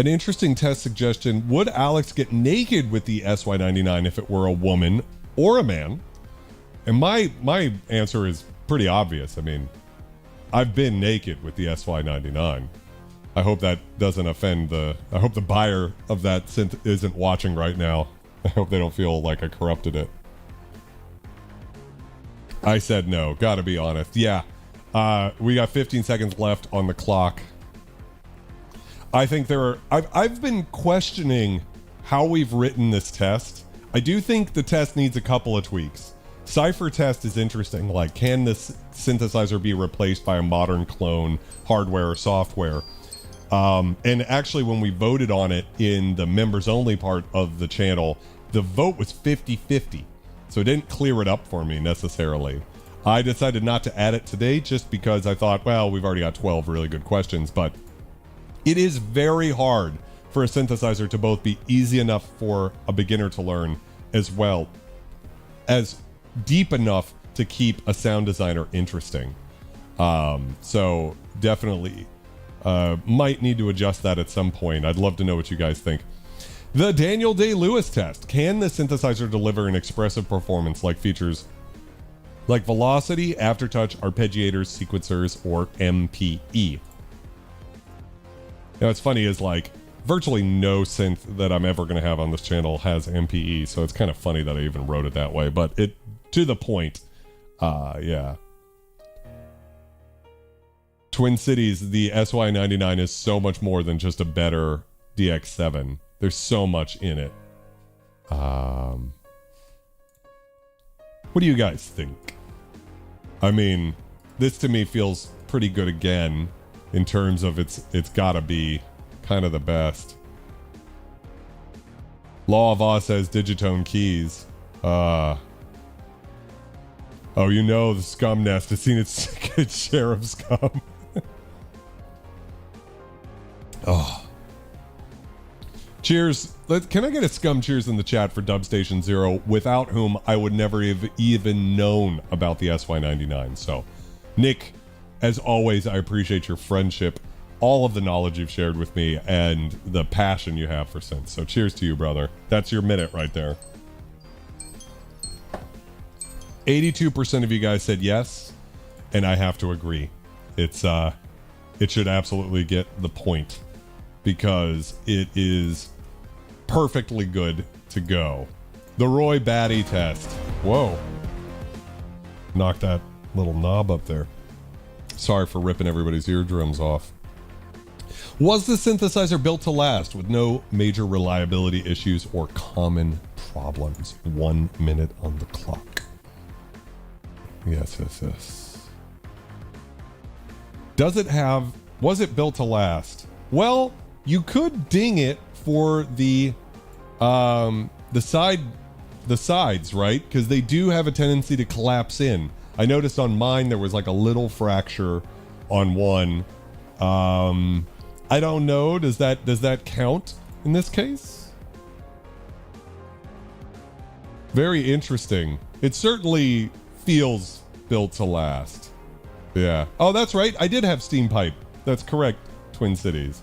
interesting test suggestion. Would Alex get naked with the SY99 if it were a woman or a man? And my answer is pretty obvious. I mean, I've been naked with the SY99. I hope that doesn't offend I hope the buyer of that synth isn't watching right now. I hope they don't feel like I corrupted it. I said no, gotta be honest. Yeah, we got 15 seconds left on the clock. I think I've been questioning how we've written this test. I do think the test needs a couple of tweaks. Cipher test is interesting, like, can this synthesizer be replaced by a modern clone, hardware or software? And actually, when we voted on it in the members only part of the channel, the vote was 50-50. So it didn't clear it up for me necessarily. I decided not to add it today just because I thought, well, we've already got 12 really good questions, but it is very hard for a synthesizer to both be easy enough for a beginner to learn as well as deep enough to keep a sound designer interesting. So definitely might need to adjust that at some point. I'd love to know what you guys think. The Daniel Day-Lewis test. Can the synthesizer deliver an expressive performance like features like velocity, aftertouch, arpeggiators, sequencers, or MPE? Now, what's funny is, like, virtually no synth that I'm ever going to have on this channel has MPE, so it's kind of funny that I even wrote it that way, but it, to the point, yeah. Twin Cities, the SY99 is so much more than just a better DX7. There's so much in it. What do you guys think? I mean, this to me feels pretty good again in terms of it's gotta be kind of the best. Law of Oz says digitone keys. Oh, you know the scum nest has seen its share of scum. Oh. Cheers. Can I get a scum cheers in the chat for Dubstation Zero, without whom I would never have even known about the SY99. So, Nick, as always, I appreciate your friendship, all of the knowledge you've shared with me, and the passion you have for synths. So cheers to you, brother. That's your minute right there. 82% of you guys said yes, and I have to agree. It should absolutely get the point because it is perfectly good to go. The Roy Batty test. Whoa. Knock that little knob up there. Sorry for ripping everybody's eardrums off. Was the synthesizer built to last with no major reliability issues or common problems? 1 minute on the clock. Yes. Was it built to last? Well, you could ding it for the sides, right? Because they do have a tendency to collapse in. I noticed on mine there was like a little fracture on one. I don't know. Does that count in this case? Very interesting. It certainly feels built to last. Yeah. Oh, that's right. I did have steam pipe. That's correct. Twin Cities.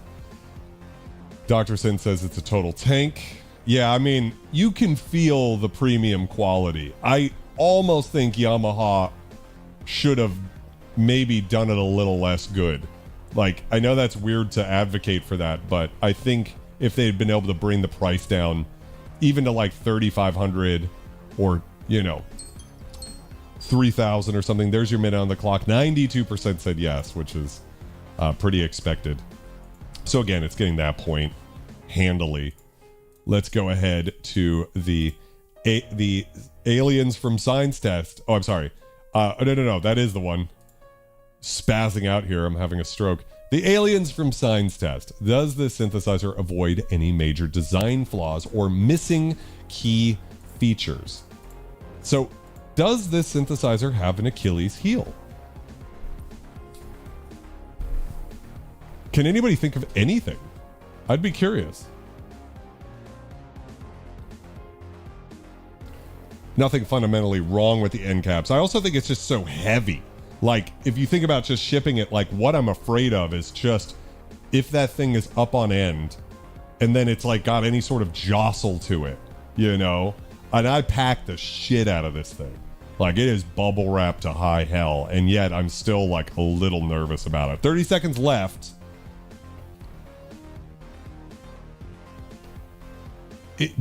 Dr. Sin says it's a total tank. Yeah, I mean, you can feel the premium quality. I almost think Yamaha should have maybe done it a little less good. Like, I know that's weird to advocate for that, but I think if they had been able to bring the price down even to like 3,500 or, you know, 3,000 or something, there's your minute on the clock. 92% said yes, which is pretty expected. So again, it's getting that point handily. Let's go ahead to the aliens from Science Test. Oh, I'm sorry. No. That is the one. Spazzing out here. I'm having a stroke. The aliens from Science Test. Does this synthesizer avoid any major design flaws or missing key features? So, does this synthesizer have an Achilles heel? Can anybody think of anything? I'd be curious. Nothing fundamentally wrong with the end caps. I also think it's just so heavy. Like, if you think about just shipping it, like, what I'm afraid of is just if that thing is up on end and then it's like got any sort of jostle to it, you know? And I packed the shit out of this thing. Like, it is bubble wrapped to high hell, and yet I'm still like a little nervous about it. 30 seconds left.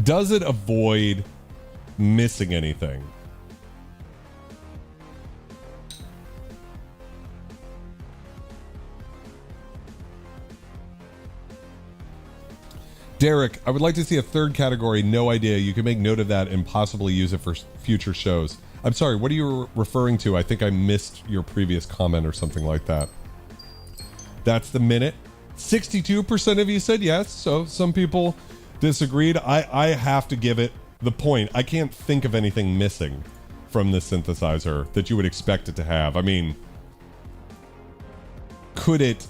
Does it avoid missing anything? Derek, I would like to see a third category. No idea. You can make note of that and possibly use it for future shows. I'm sorry, what are you referring to? I think I missed your previous comment or something like that. That's the minute. 62% of you said yes, so some people disagreed. I have to give it the point. I can't think of anything missing from this synthesizer that you would expect it to have. I mean, could it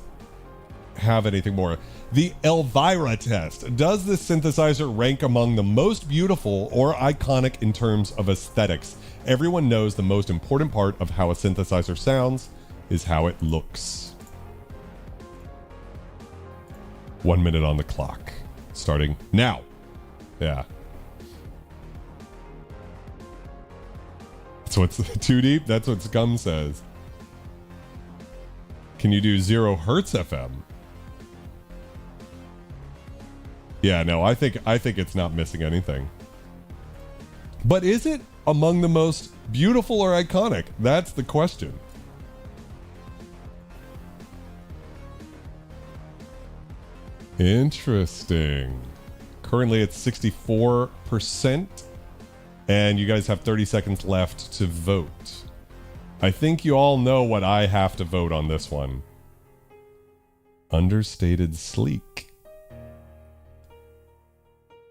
have anything more? The Elvira test. Does this synthesizer rank among the most beautiful or iconic in terms of aesthetics? Everyone knows the most important part of how a synthesizer sounds is how it looks. 1 minute on the clock. Starting now. Yeah. That's what's too deep? That's what Scum says. Can you do 0 hertz FM? Yeah, no, I think it's not missing anything. But is it among the most beautiful or iconic? That's the question. Interesting. Currently it's 64%. And you guys have 30 seconds left to vote. I think you all know what I have to vote on this one. Understated sleek.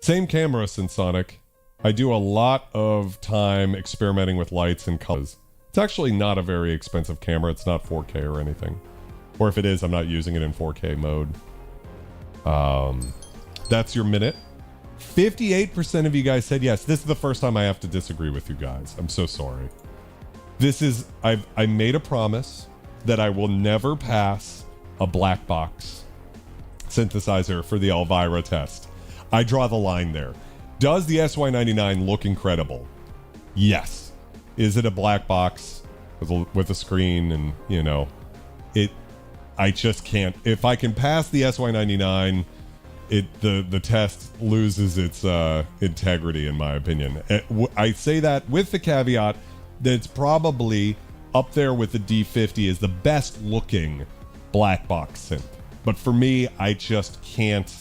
Same camera, Ensoniq. I do a lot of time experimenting with lights and colors. It's actually not a very expensive camera. It's not 4K or anything. Or if it is, I'm not using it in 4K mode. That's your minute. 58% of you guys said yes. This is the first time I have to disagree with you guys. I'm so sorry. This is, I made a promise that I will never pass a black box synthesizer for the Elvira test. I draw the line there. Does the SY99 look incredible? Yes. Is it a black box with a screen and, you know, I just can't. If I can pass the SY99, the test loses its integrity, in my opinion. I say that with the caveat that it's probably up there with the D50 as the best looking black box synth. But for me, I just can't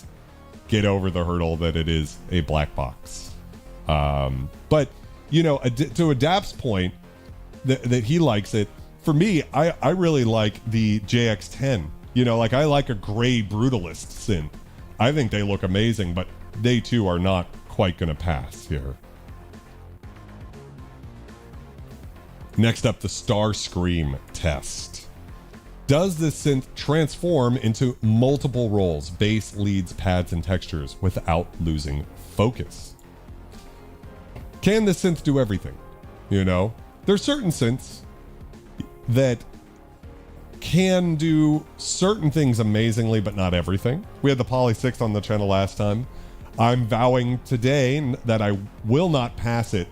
get over the hurdle that it is a black box. But, you know, to Adapt's point, that he likes it, for me, I really like the JX10. You know, like I like a gray brutalist synth. I think they look amazing, but they too are not quite going to pass here. Next up, the Starscream test. Does this synth transform into multiple roles, bass, leads, pads, and textures without losing focus? Can the synth do everything? You know, there's certain synths that can do certain things amazingly, but not everything. We had the Poly 6 on the channel last time. I'm vowing today that I will not pass it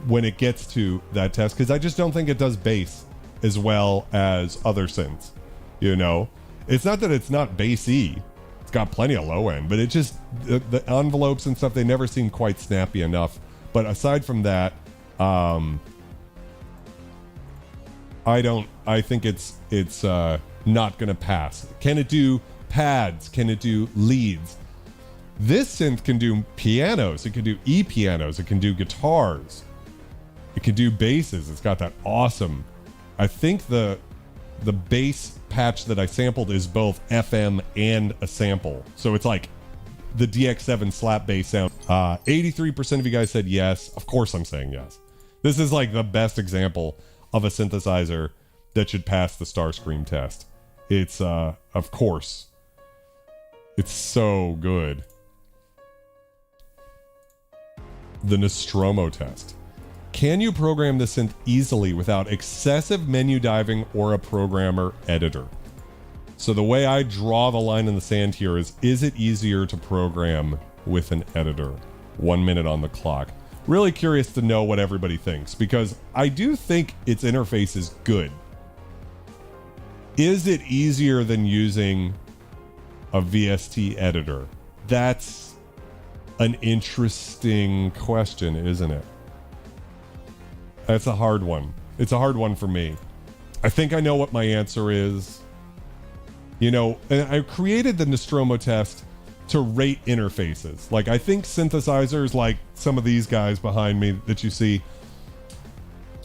when it gets to that test, because I just don't think it does bass as well as other synths. You know, it's not that it's not bassy. It's got plenty of low end, but it just, the envelopes and stuff, they never seem quite snappy enough. But aside from that, I think it's not gonna pass. Can it do pads? Can it do leads? This synth can do pianos. It can do e-pianos. It can do guitars. It can do basses. It's got that awesome. I think the bass patch that I sampled is both FM and a sample. So it's like the DX7 slap bass sound. 83% of you guys said yes. Of course I'm saying yes. This is like the best example of a synthesizer that should pass the Starscream test. It's, of course, it's so good. The Nostromo test. Can you program the synth easily without excessive menu diving or a programmer editor? So the way I draw the line in the sand here is it easier to program with an editor? 1 minute on the clock. Really curious to know what everybody thinks, because I do think its interface is good. Is it easier than using a VST editor? That's an interesting question, isn't it? That's a hard one. It's a hard one for me. I think I know what my answer is. You know, and I created the Nostromo test to rate interfaces. Like, I think synthesizers like some of these guys behind me that you see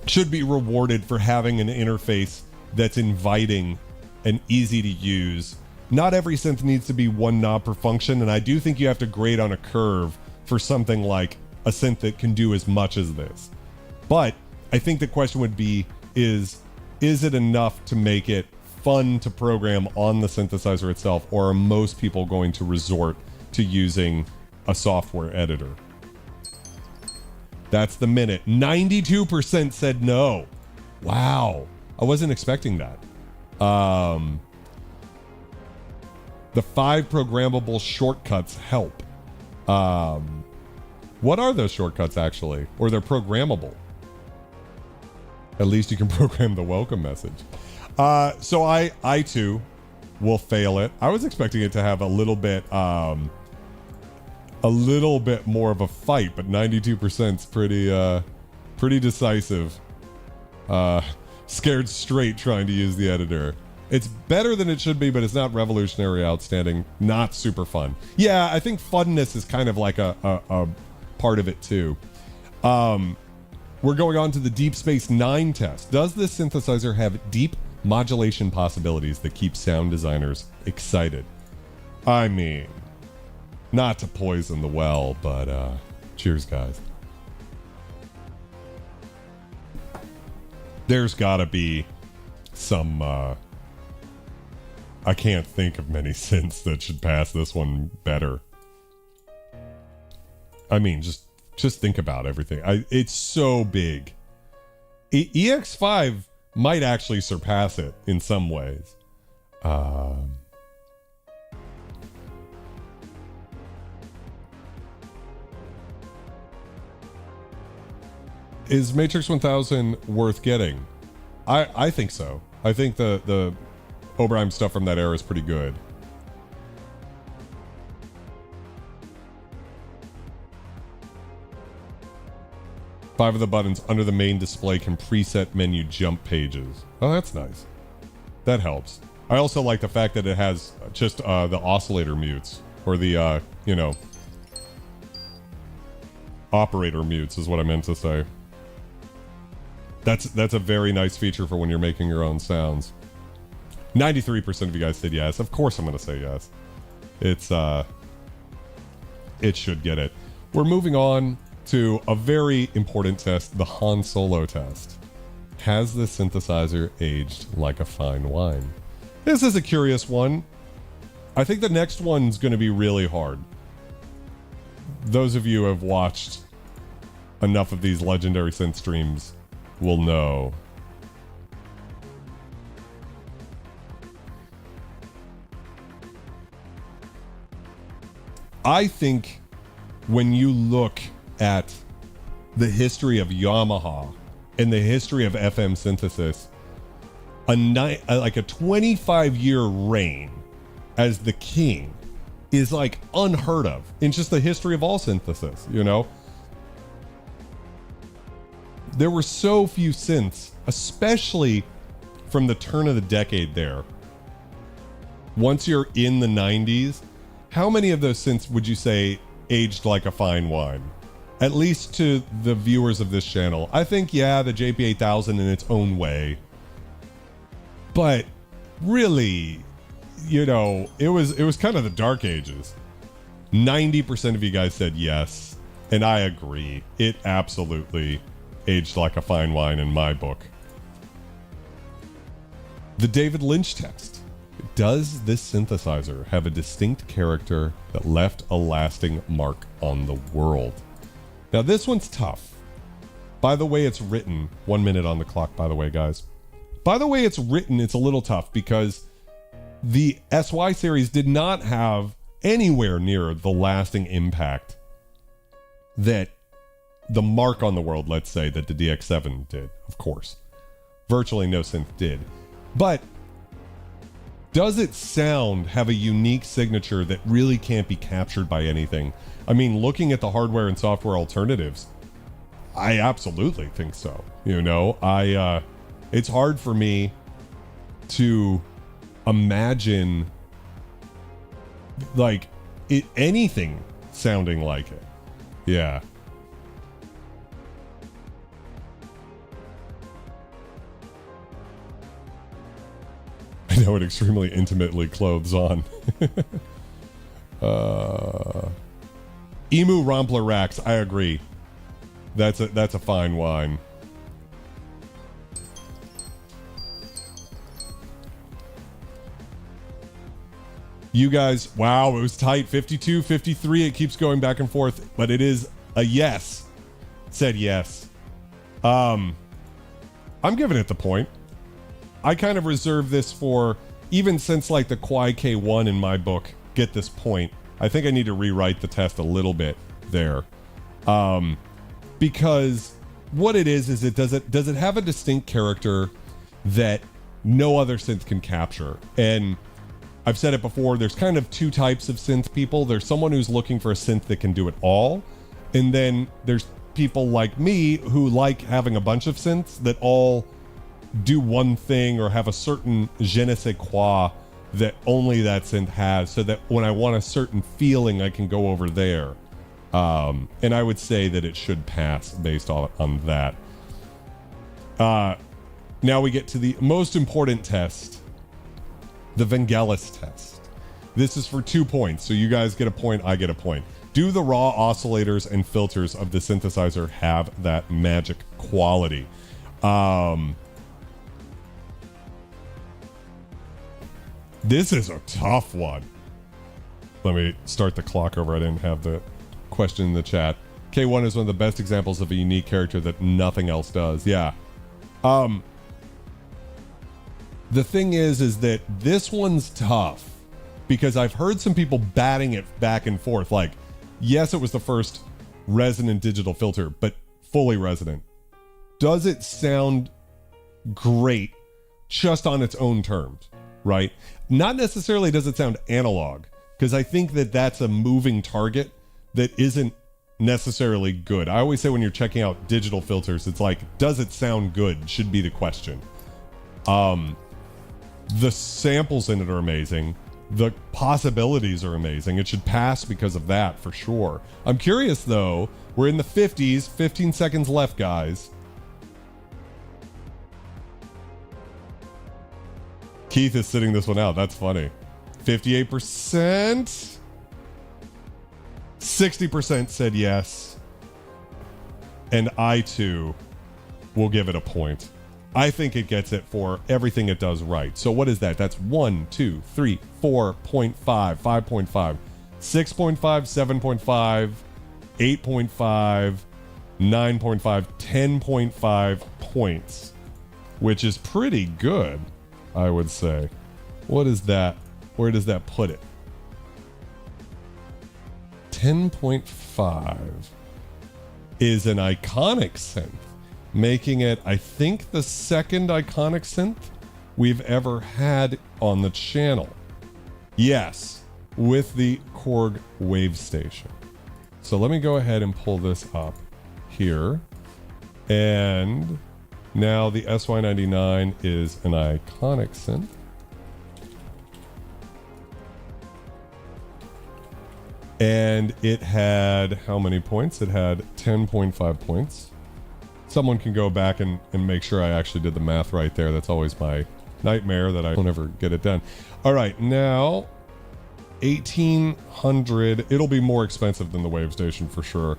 should be rewarded for having an interface that's inviting and easy to use. Not every synth needs to be one knob per function, and I do think you have to grade on a curve for something like a synth that can do as much as this. But I think the question would be, is it enough to make it fun to program on the synthesizer itself, or are most people going to resort to using a software editor? That's the minute. 92% said no. Wow. I wasn't expecting that. The 5 programmable shortcuts help. What are those shortcuts actually? Or they're programmable? At least you can program the welcome message. So I too will fail it. I was expecting it to have a little bit more of a fight, but 92% is pretty decisive. Scared straight trying to use the editor. It's better than it should be, but it's not revolutionary, outstanding, not super fun. Yeah, I think funness is kind of like a part of it too. We're going on to the Deep Space Nine test. Does this synthesizer have deep modulation possibilities that keep sound designers excited? I mean, not to poison the well, but cheers, guys. There's gotta be some, I can't think of many synths that should pass this one better. I mean, just think about everything. It's so big. EX5 might actually surpass it in some ways. Is Matrix 1000 worth getting? I think so. I think the Oberheim stuff from that era is pretty good. Five of the buttons under the main display can preset menu jump pages. Oh, that's nice. That helps. I also like the fact that it has just the oscillator mutes, or the, you know, operator mutes is what I meant to say. That's a very nice feature for when you're making your own sounds. 93% of you guys said yes. Of course I'm going to say yes. It should get it. We're moving on to a very important test, the Han Solo test. Has the synthesizer aged like a fine wine? This is a curious one. I think the next one's going to be really hard. Those of you who have watched enough of these Legendary Synth streams will know. I think when you look at the history of Yamaha and the history of FM synthesis, like a 25-year reign as the king is like unheard of in just the history of all synthesis, you know? There were so few synths, especially from the turn of the decade there. Once you're in the 90s, how many of those synths would you say aged like a fine wine? At least to the viewers of this channel. I think, yeah, the JP8000 in its own way. But really, you know, it was kind of the dark ages. 90% of you guys said yes, and I agree. It absolutely aged like a fine wine in my book. The David Lynch test. Does this synthesizer have a distinct character that left a lasting mark on the world? Now this one's tough. By the way it's written, 1 minute on the clock, by the way, guys. By the way it's written, it's a little tough because the SY series did not have anywhere near the lasting impact that the mark on the world, let's say, that the DX7 did, of course. Virtually no synth did. But does its sound have a unique signature that really can't be captured by anything? I mean, looking at the hardware and software alternatives, I absolutely think so. You know, it's hard for me to imagine like anything sounding like it. Yeah. I know it extremely intimately clothes on. Emu Rompler Rax, I agree. That's a fine wine. You guys, wow, it was tight. 52, 53. It keeps going back and forth, but it is a yes. Said yes. I'm giving it the point. I kind of reserve this for, even since like the Kurzweil K1 in my book get this point, I think I need to rewrite the test a little bit there. Because what it is it does it have a distinct character that no other synth can capture? And I've said it before, there's kind of two types of synth people. There's someone who's looking for a synth that can do it all. And then there's people like me who like having a bunch of synths that all do one thing or have a certain je ne sais quoi that only that synth has, so that when I want a certain feeling, I can go over there. And I would say that it should pass based on that. Now we get to the most important test, the Vangelis test. This is for 2 points, so you guys get a point, I get a point. Do the raw oscillators and filters of the synthesizer have that magic quality? This is a tough one. Let me start the clock over. I didn't have the question in the chat. K1 is one of the best examples of a unique character that nothing else does. Yeah. The thing is that this one's tough because I've heard some people batting it back and forth. Like, yes, it was the first resonant digital filter, but fully resonant. Does it sound great just on its own terms, right? Not necessarily does it sound analog, because I think that that's a moving target that isn't necessarily good. I always say when you're checking out digital filters, it's like, does it sound good should be the question. The samples in it are amazing. The possibilities are amazing. It should pass because of that for sure. I'm curious though, we're in the 50s, 15 seconds left, guys. Keith is sitting this one out. That's funny. 58%. 60% said yes. And I too will give it a point. I think it gets it for everything it does right. So what is that? That's 1, 2, 3, 4.5, 5.5, 6.5, 7.5, 8.5, 9.5, 10.5 points, which is pretty good, I would say. What is that? Where does that put it? 10.5 is an iconic synth, making it, I think, the second iconic synth we've ever had on the channel. Yes, with the Korg WaveStation. So let me go ahead and pull this up here. And now the SY99 is an iconic synth. And it had how many points? It had 10.5 points. Someone can go back and make sure I actually did the math right there. That's always my nightmare that I don't ever get it done. All right, now 1,800. It'll be more expensive than the WaveStation for sure.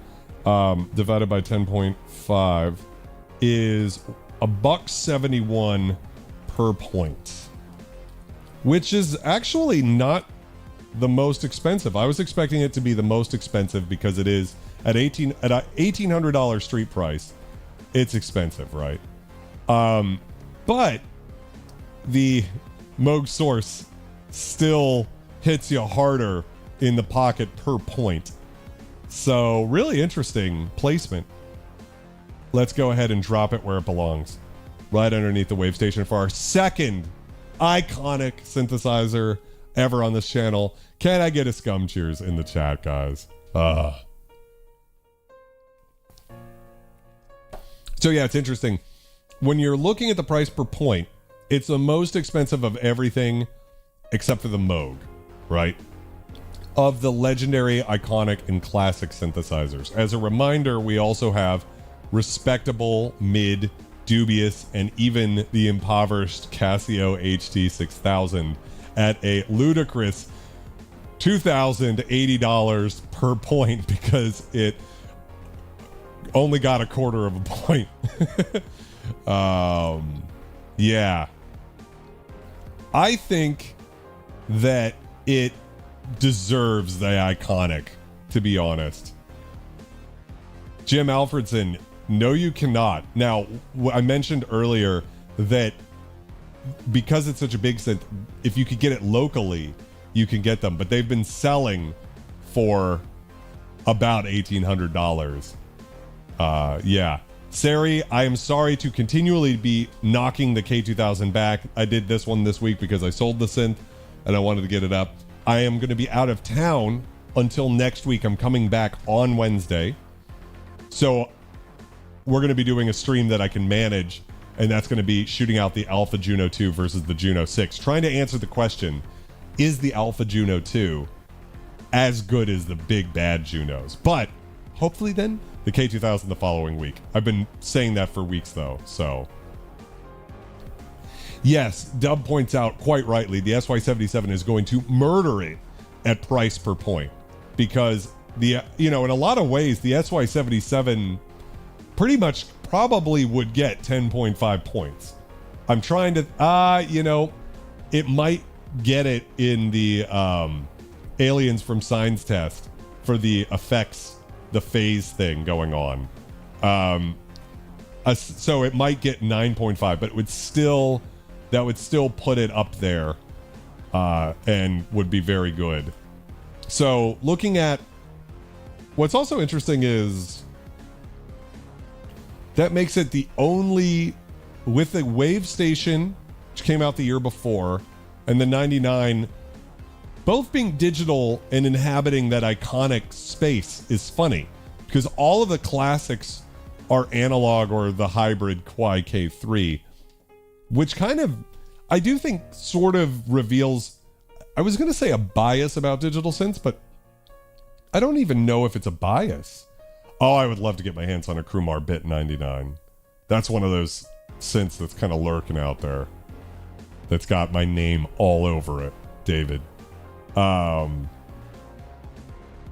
Divided by 10.5 is $1.71 per point, which is actually not the most expensive. I was expecting it to be the most expensive because it is at a $1,800 street price. It's expensive, right? But the Moog Source still hits you harder in the pocket per point. So really interesting placement. Let's go ahead and drop it where it belongs, right underneath the WaveStation for our second iconic synthesizer ever on this channel. Can I get a scum cheers in the chat, guys? So yeah, it's interesting. When you're looking at the price per point, it's the most expensive of everything except for the Moog, right? Of the legendary, iconic, and classic synthesizers. As a reminder, we also have respectable, mid, dubious, and even the impoverished Casio HT6000 at a ludicrous $2,080 per point because it only got 1/4 of a point. Yeah. I think that it deserves the iconic, to be honest. Jim Alfredson, no, you cannot. Now, I mentioned earlier that because it's such a big synth, if you could get it locally, you can get them, but they've been selling for about $1,800. Yeah. Sari, I am sorry to continually be knocking the K2000 back. I did this one this week because I sold the synth and I wanted to get it up. I am going to be out of town until next week. I'm coming back on Wednesday. So we're going to be doing a stream that I can manage, and that's going to be shooting out the Alpha Juno 2 versus the Juno 6. Trying to answer the question, is the Alpha Juno 2 as good as the big bad Junos? But hopefully then the K2000 the following week. I've been saying that for weeks though, so. Yes, Dub points out quite rightly, the SY77 is going to murder it at price per point, because in a lot of ways, the SY77 pretty much probably would get 10.5 points. I'm trying to, it might get it in the Aliens from Signs test for the effects, the phase thing going on. So it might get 9.5, but that would still put it up there and would be very good. So looking at what's also interesting is that makes it the only, with the Wavestation, which came out the year before, and the 99, both being digital and inhabiting that iconic space is funny, because all of the classics are analog or the hybrid Quai K3, which kind of, I do think sort of reveals, I was going to say a bias about digital synths, but I don't even know if it's a bias. Oh, I would love to get my hands on a Krumar Bit 99. That's one of those synths that's kind of lurking out there. That's got my name all over it, David.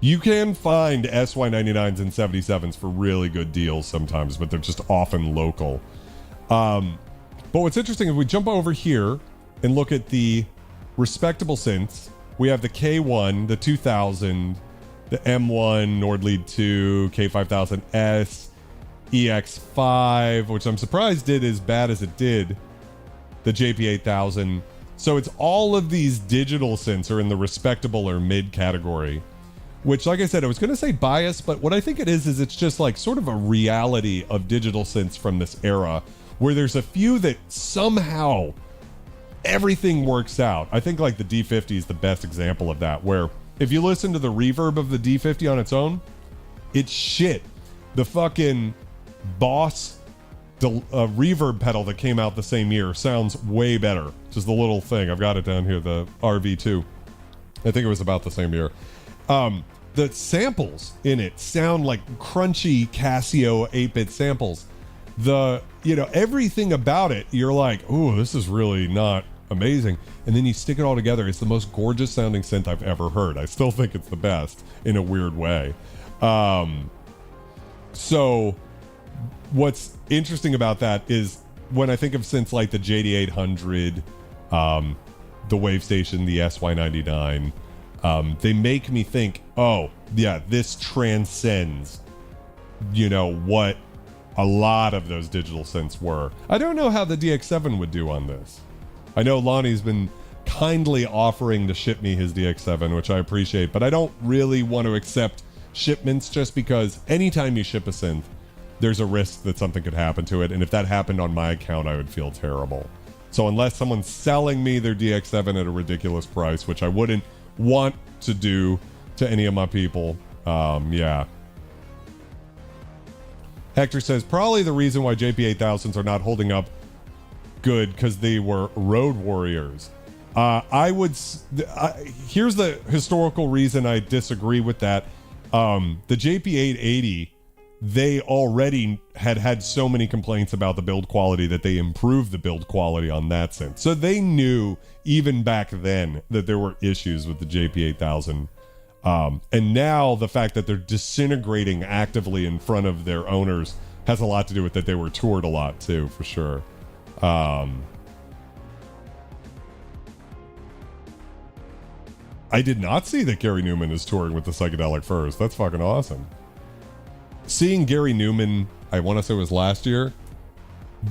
You can find SY99s and 77s for really good deals sometimes, but they're just often local. But what's interesting, if we jump over here and look at the respectable synths, we have the K1, the 2000, the M1, Nordlead 2, K5000S, EX5, which I'm surprised did as bad as it did, the JP8000. So it's all of these digital synths are in the respectable or mid category, which, like I said, I was going to say bias, but what I think it is it's just like sort of a reality of digital synths from this era, where there's a few that somehow everything works out. I think like the D50 is the best example of that, where if you listen to the reverb of the D50 on its own, it's shit. The fucking Boss reverb pedal that came out the same year sounds way better. Just the little thing. I've got it down here, the RV2. I think it was about the same year. The samples in it sound like crunchy Casio 8-bit samples. Everything about it, you're like, ooh, this is really not amazing. And then you stick it all together. It's the most gorgeous sounding synth I've ever heard. I still think it's the best in a weird way. So what's interesting about that is when I think of synths like the JD800, the Wavestation, the SY99, they make me think, oh, yeah, this transcends, what a lot of those digital synths were. I don't know how the DX7 would do on this. I know Lonnie's been kindly offering to ship me his DX7, which I appreciate, but I don't really want to accept shipments just because anytime you ship a synth, there's a risk that something could happen to it, and if that happened on my account, I would feel terrible. So unless someone's selling me their DX7 at a ridiculous price, which I wouldn't want to do to any of my people, yeah. Hector says, probably the reason why JP8000s are not holding up good because they were road warriors. Here's the historical reason I disagree with that. The JP880, they already had so many complaints about the build quality that they improved the build quality on that synth. So they knew even back then that there were issues with the JP8000. And now the fact that they're disintegrating actively in front of their owners has a lot to do with that they were toured a lot too, for sure. I did not see that Gary Newman is touring with the Psychedelic Furs. That's fucking awesome. Seeing Gary Newman, I want to say it was last year,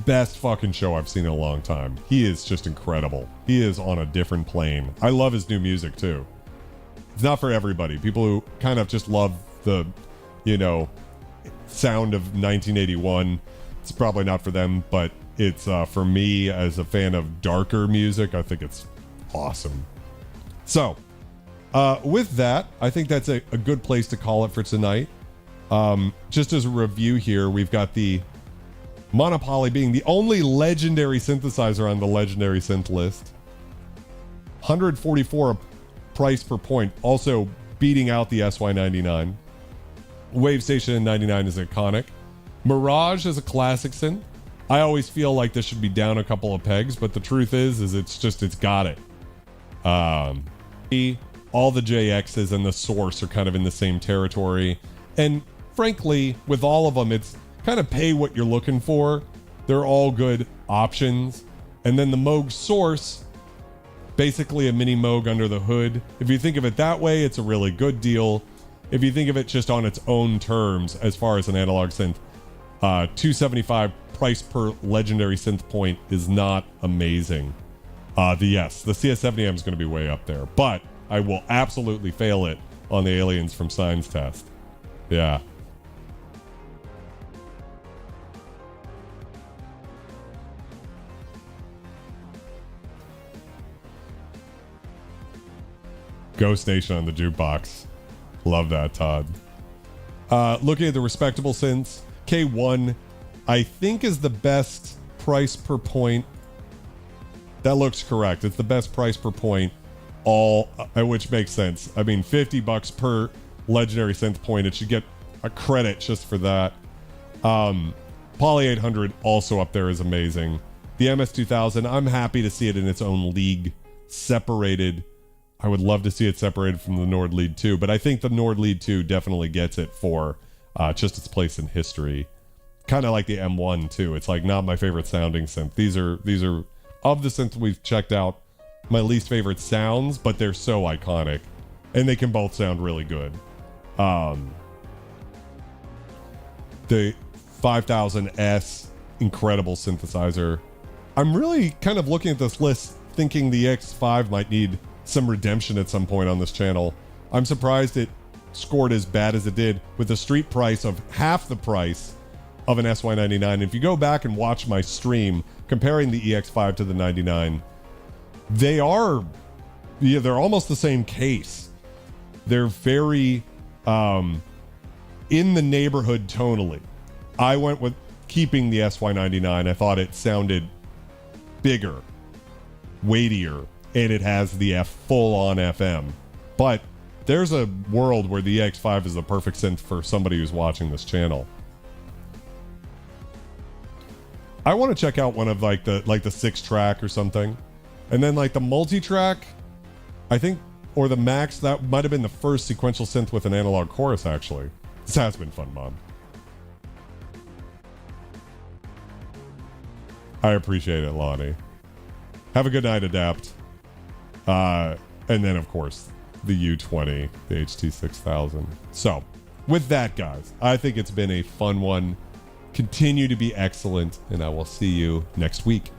best fucking show I've seen in a long time. He is just incredible. He is on a different plane. I love his new music too. It's not for everybody. People who kind of just love the, sound of 1981, it's probably not for them, but it's for me as a fan of darker music, I think it's awesome. So, with that, I think that's a good place to call it for tonight. Just as a review here, we've got the Monopoly being the only legendary synthesizer on the legendary synth list. 144 price per point, also beating out the SY99. Wavestation 99 is iconic. Mirage is a classic synth. I always feel like this should be down a couple of pegs, but the truth is it's got it. All the JXs and the Source are kind of in the same territory. And frankly, with all of them, it's kind of pay what you're looking for. They're all good options. And then the Moog Source, basically a mini Moog under the hood. If you think of it that way, it's a really good deal. If you think of it just on its own terms, as far as an analog synth, $275 price per legendary synth point is not amazing. The CS70M is going to be way up there, but I will absolutely fail it on the Aliens from Signs test. Yeah. Go Station on the jukebox. Love that, Todd. Looking at the respectable synths, K1, I think, is the best price per point. That looks correct. It's the best price per point, which makes sense. I mean, $50 per legendary synth point. It should get a credit just for that. Poly 800 also up there is amazing. The MS2000, I'm happy to see it in its own league, separated. I would love to see it separated from the Nord Lead 2, but I think the Nord Lead 2 definitely gets it for just its place in history. Kind of like the M1 too. It's like not my favorite sounding synth. These are of the synths we've checked out, my least favorite sounds, but they're so iconic, and they can both sound really good. The 5000S, incredible synthesizer. I'm really kind of looking at this list thinking the X5 might need some redemption at some point on this channel. I'm surprised it scored as bad as it did with a street price of half the price of an SY99. If you go back and watch my stream comparing the EX5 to the 99, they're almost the same case. They're very in the neighborhood tonally. I went with keeping the SY99. I thought it sounded bigger, weightier, and it has the full-on FM. But there's a world where the EX5 is the perfect synth for somebody who's watching this channel. I want to check out one of like the 6-track or something. And then like the multi-track, I think, or the Max, that might have been the first sequential synth with an analog chorus, actually. This has been fun, Mom. I appreciate it, Lonnie. Have a good night, Adapt. And then, of course, the U20, the HT6000. So, with that, guys, I think it's been a fun one. Continue to be excellent, and I will see you next week.